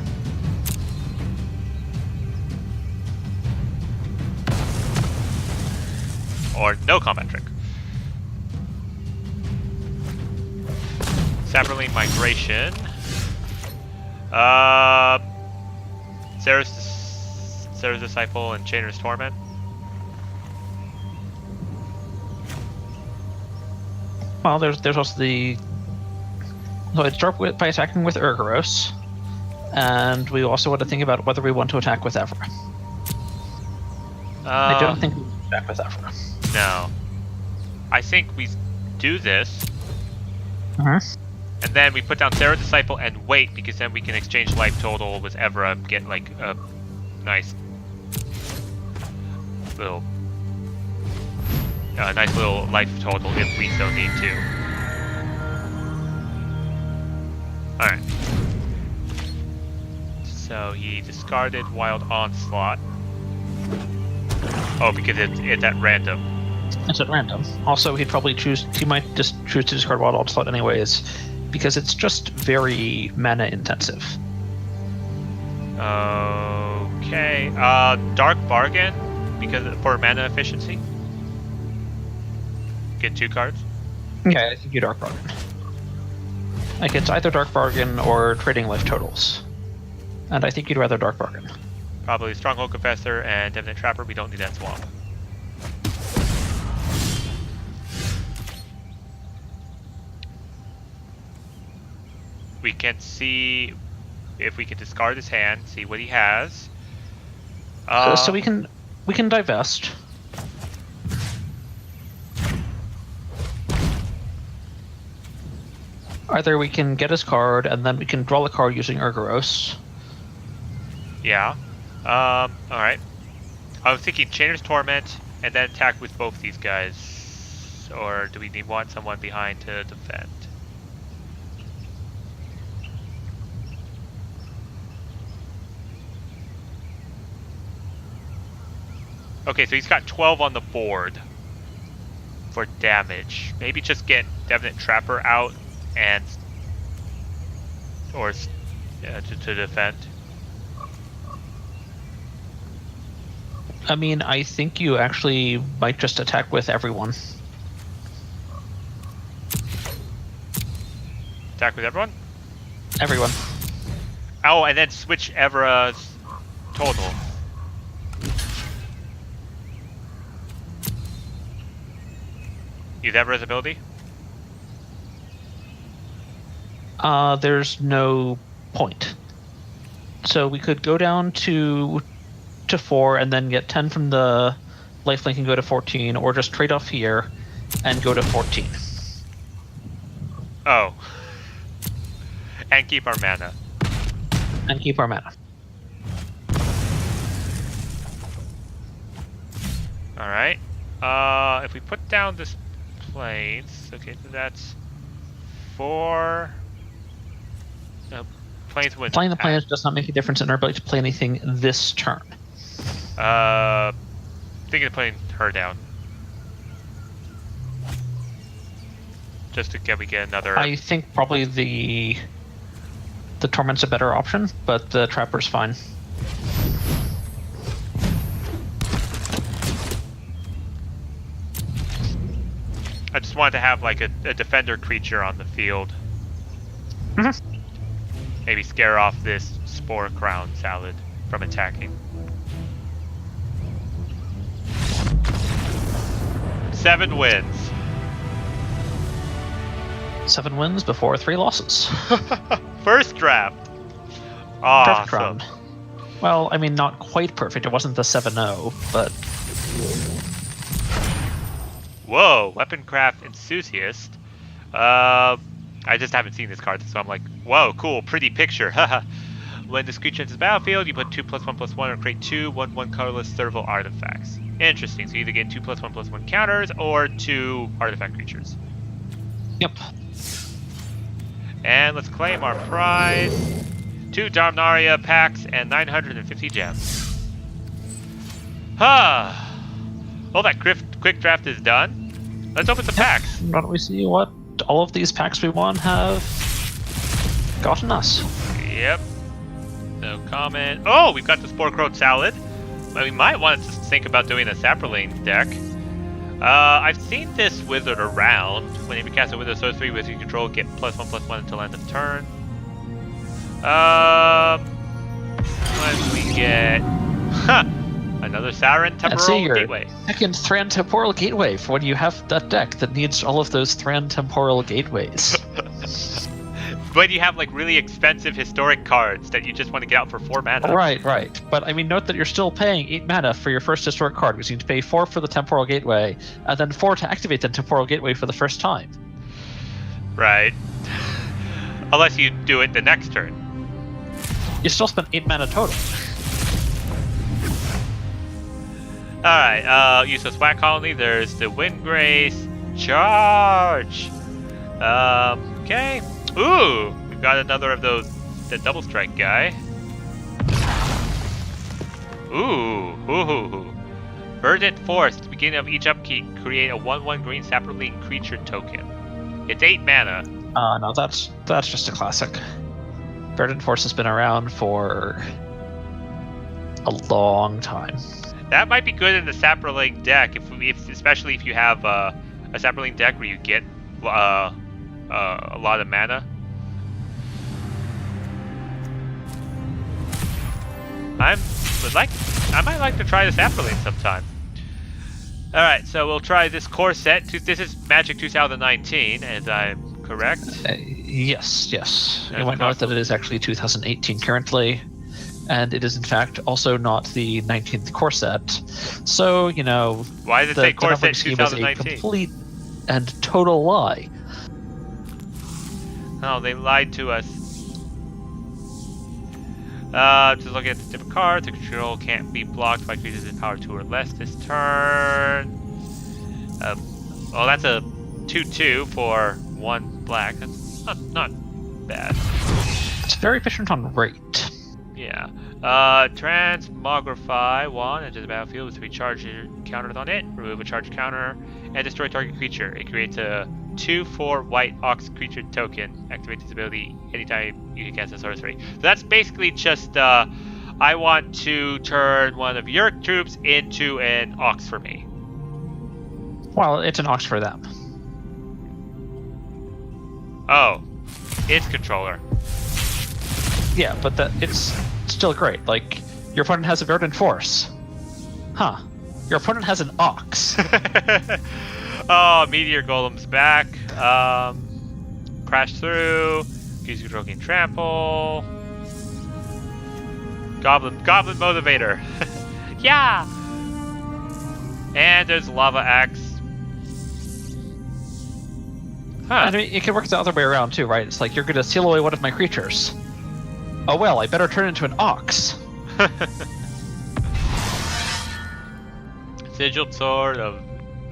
Or no combat trick. Saproline Migration. Sarah's Disciple and Chainer's Torment. Well, there's also the... So I'd start by attacking with Urgoros. And we also want to think about whether we want to attack with Evra. I don't think we want to attack with Evra. No. I think we do this, Uh-huh. and then we put down Sarah Disciple and wait, because then we can exchange life total with Evra and get like a nice little life total if we so need to. Alright. So he discarded Wild Onslaught. Oh, because it's at random. It's at random. Also, he might just choose to discard Wild Onslaught anyways, because it's just very mana intensive. Okay. Dark Bargain, because for mana efficiency. Get 2 cards. Yeah, I think you Dark Bargain. Like, it's either Dark Bargain or Trading Life Totals. And I think you'd rather Dark Bargain. Probably Stronghold Confessor and Definite Trapper. We don't need that swamp. We can see if we can discard his hand, see what he has. So we can divest. Either we can get his card, and then we can draw the card using Urgaros. Yeah. Alright. I was thinking Chainer's Torment, and then attack with both these guys. Or do we want someone behind to defend? Okay, so he's got 12 on the board for damage. Maybe just get Definite Trapper out and to defend. I mean, I think you actually might just attack with everyone. Attack with everyone? Everyone. Oh, and then switch Evra's total. Use Evra's ability? There's no point. So we could go down to 4 and then get 10 from the lifelink and go to 14, or just trade off here and go to 14. Oh. And keep our mana. And keep our mana. Alright. If we put down this plains, okay, so that's 4. Plains wouldn't. Playing the plains does not make a difference in our ability to play anything this turn. Thinking of putting her down. Just to get another. I think probably the Torment's a better option, but the Trapper's fine. I just wanted to have like a defender creature on the field. Mm-hmm. Maybe scare off this Spore Crown Salad from attacking. 7 wins. 7 wins before 3 losses. First draft. Perfect Awesome. round. Well, I mean, not quite perfect. It wasn't the 7-0, but... Whoa, Weaponcraft Enthusiast. I just haven't seen this card, so I'm like, whoa, cool, pretty picture. Haha. When this creature enters the battlefield, you put 2+1/+1 or create 2 1/1 colorless serval artifacts. Interesting. So you either get 2+1/+1 counters or 2 artifact creatures. Yep. And let's claim our prize. 2 Dominaria packs and 950 gems. Ah. Well, that quick draft is done. Let's open some packs. Why don't we see what all of these packs we won have gotten us? Yep. No comment. Oh, we've got the Spore Crown Salad. Well, we might want to think about doing a Saproling deck. I've seen this wizard around. Whenever you cast a wizard sorcery with your control, get +1/+1 until end of turn. What we get? Huh. Another Thran Temporal Gateway. Second Thran Temporal Gateway for when you have that deck that needs all of those Thran Temporal Gateways. When you have like really expensive historic cards that you just want to get out for 4 mana. Right. But I mean, note that you're still paying 8 mana for your first historic card, because you need to pay 4 for the Temporal Gateway, and then 4 to activate the Temporal Gateway for the first time. Right. Unless you do it the next turn. You still spent 8 mana total. Alright, use of Swag Colony. There's the Windgrace. Charge! Okay. Ooh! We've got another of those, the Double Strike guy. Ooh. Verdant Force. At the beginning of each upkeep, create a 1/1 green sapling creature token. It's 8 mana. No, that's just a classic. Verdant Force has been around for a long time. That might be good in the sapling deck, if especially if you have a sapling deck where you get a lot of mana. I might like to try the sapling sometime. All right, so we'll try this core set. This is Magic 2019, as I'm correct. Yes. You might note that it is actually 2018 currently, and it is in fact also not the 19th core set. So why does it say core set 2019? Is a complete and total lie. Oh, they lied to us. Just looking at the different cards, the control can't be blocked by creatures in power 2 or less this turn. Well, that's a 2/2 for 1 black. That's not bad. It's very efficient on rate. Yeah. Transmogrify 1 into the battlefield with 3 charge counters on it. Remove a charge counter and destroy target creature. It creates a 2/4 white ox creature token. Activate this ability anytime you can cast a sorcery. So that's basically just I want to turn one of your troops into an ox for me. Well, it's an ox for them. Oh, it's controller. Yeah, but it's still great. Like, your opponent has a Verdant Force. Huh. Your opponent has an ox. Oh, Meteor Golem's back. Crash through. Use control gain trample. Goblin motivator. Yeah. And there's Lava Axe. Huh. I mean, it can work the other way around too, right? It's like, you're going to seal away one of my creatures. Oh well, I better turn into an ox. Sigiled Sword of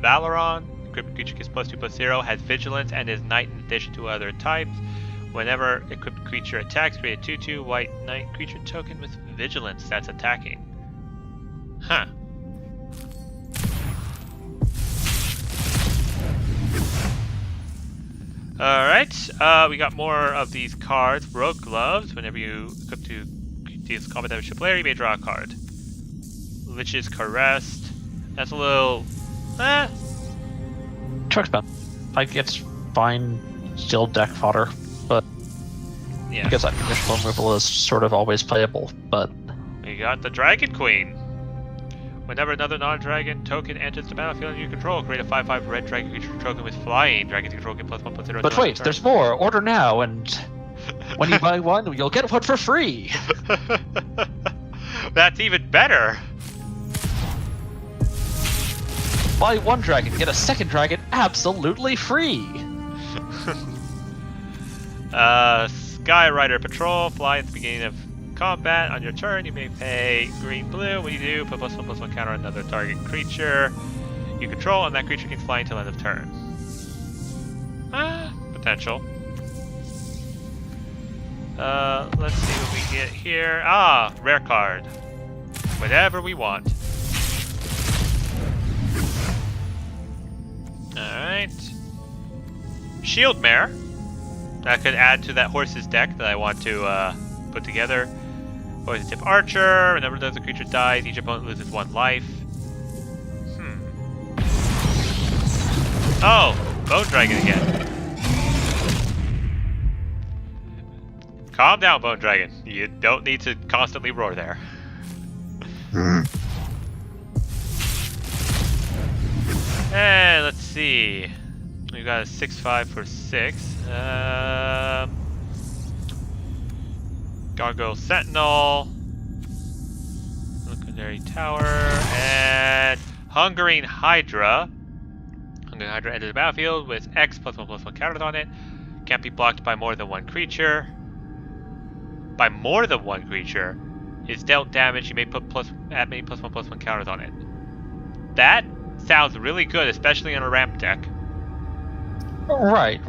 Valoron. Equipped creature gets +2/+0, has vigilance, and is knight in addition to other types. Whenever equipped creature attacks, create a 2/2 white knight creature token with vigilance that's attacking. Huh. Alright, we got more of these cards. Rogue Gloves. Whenever you equip to deals combat damage to player, you may draw a card. Lich's Caressed. That's a little... Talks about, like, it's fine, still deck fodder, but yeah. I guess that conditional removal is sort of always playable, but... We got the Dragon Queen. Whenever another non-dragon token enters the battlefield under your control, create a 5/5 red dragon creature token with flying. Dragons control get +1/+0. But wait, there's more! Order now, and when you buy one, you'll get one for free! That's even better! Buy one dragon, get a second dragon absolutely free! Skyrider Patrol, fly at the beginning of combat. On your turn, you may pay green-blue. When you do, put +1/+1 counter on another target creature you control, and that creature can fly until end of turn. Potential. Let's see what we get here. Rare card. Whatever we want. Alright. Shield Mare. That could add to that horse's deck that I want to put together. Poison Tip Archer. Whenever the creature dies, each opponent loses 1 life. Oh! Bone Dragon again. Calm down, Bone Dragon. You don't need to constantly roar there. And let's see. We've got a 6/5 for 6. Gargoyle Sentinel. Legendary Tower. And Hungering Hydra. Hungering Hydra enters the battlefield with X +1/+1 counters on it. Can't be blocked by more than 1 creature. By more than 1 creature. Is dealt damage, you may put add many +1/+1 counters on it. That sounds really good, especially on a ramp deck. Right.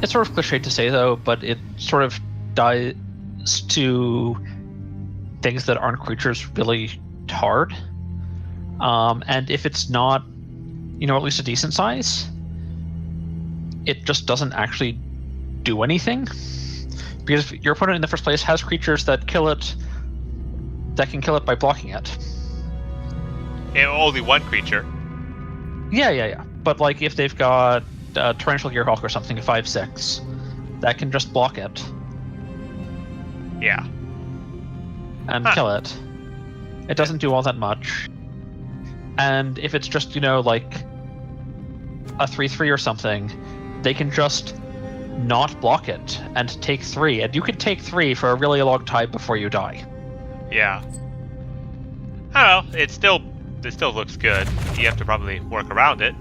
It's sort of cliche to say, though, but it sort of dies to things that aren't creatures really hard. And if it's not, at least a decent size, it just doesn't actually do anything. Because your opponent in the first place has creatures that can kill it by blocking it. And only one creature. Yeah. But like if they've got Torrential Gearhulk or something, a 5/6, that can just block it. Yeah. And kill it. It doesn't do all that much. And if it's just, like a 3/3 or something, they can just not block it and take 3. And you can take 3 for a really long time before you die. Yeah. I don't know. It still looks good. You have to probably work around it.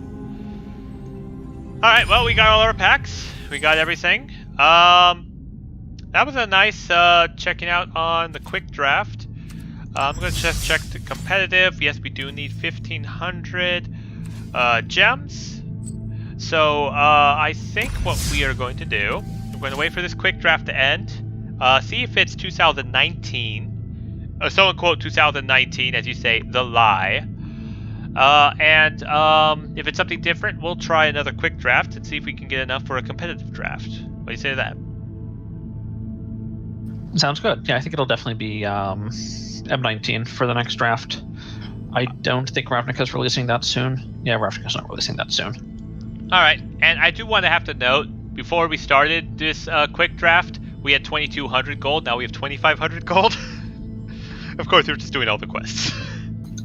Alright, well, we got all our packs. We got everything. That was a nice checking out on the quick draft. I'm going to just check the competitive. Yes, we do need 1,500 gems. So I think what we are going to do, we're going to wait for this quick draft to end. See if it's 2019. Someone quote 2019, as you say, the lie. And if it's something different, we'll try another quick draft and see if we can get enough for a competitive draft. What do you say to that? Sounds good. Yeah, I think it'll definitely be M19 for the next draft. I don't think Ravnica's releasing that soon. Yeah, Ravnica's not releasing that soon. Alright, and I do want to have to note, before we started this quick draft, we had 2,200 gold, now we have 2,500 gold. Of course, we were just doing all the quests.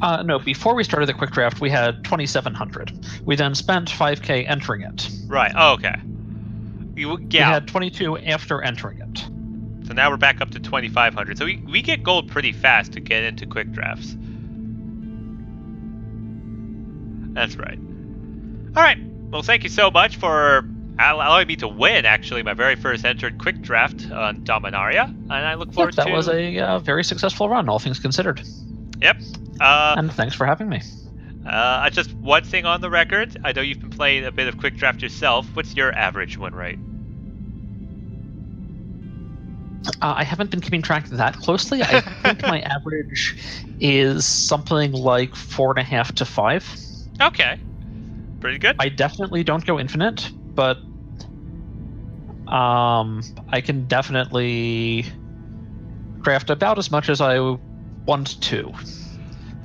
No, before we started the quick draft, we had 2,700. We then spent 5k entering it. Right, oh, okay. We had 22 after entering it. So now we're back up to 2,500. So we get gold pretty fast to get into quick drafts. That's right. Alright, well thank you so much for allowing me to win, actually, my very first entered quick draft on Dominaria. And I look forward to... That was a very successful run, all things considered. Yep. And thanks for having me. Just one thing on the record. I know you've been playing a bit of quick draft yourself. What's your average win rate? I haven't been keeping track that closely. I think my average is something like 4.5 to 5. Okay. Pretty good. I definitely don't go infinite, but I can definitely draft about as much as I want to.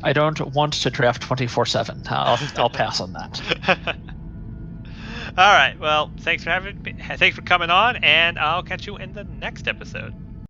I don't want to draft 24/7. I'll pass on that. All right. Well, thanks for coming on, and I'll catch you in the next episode.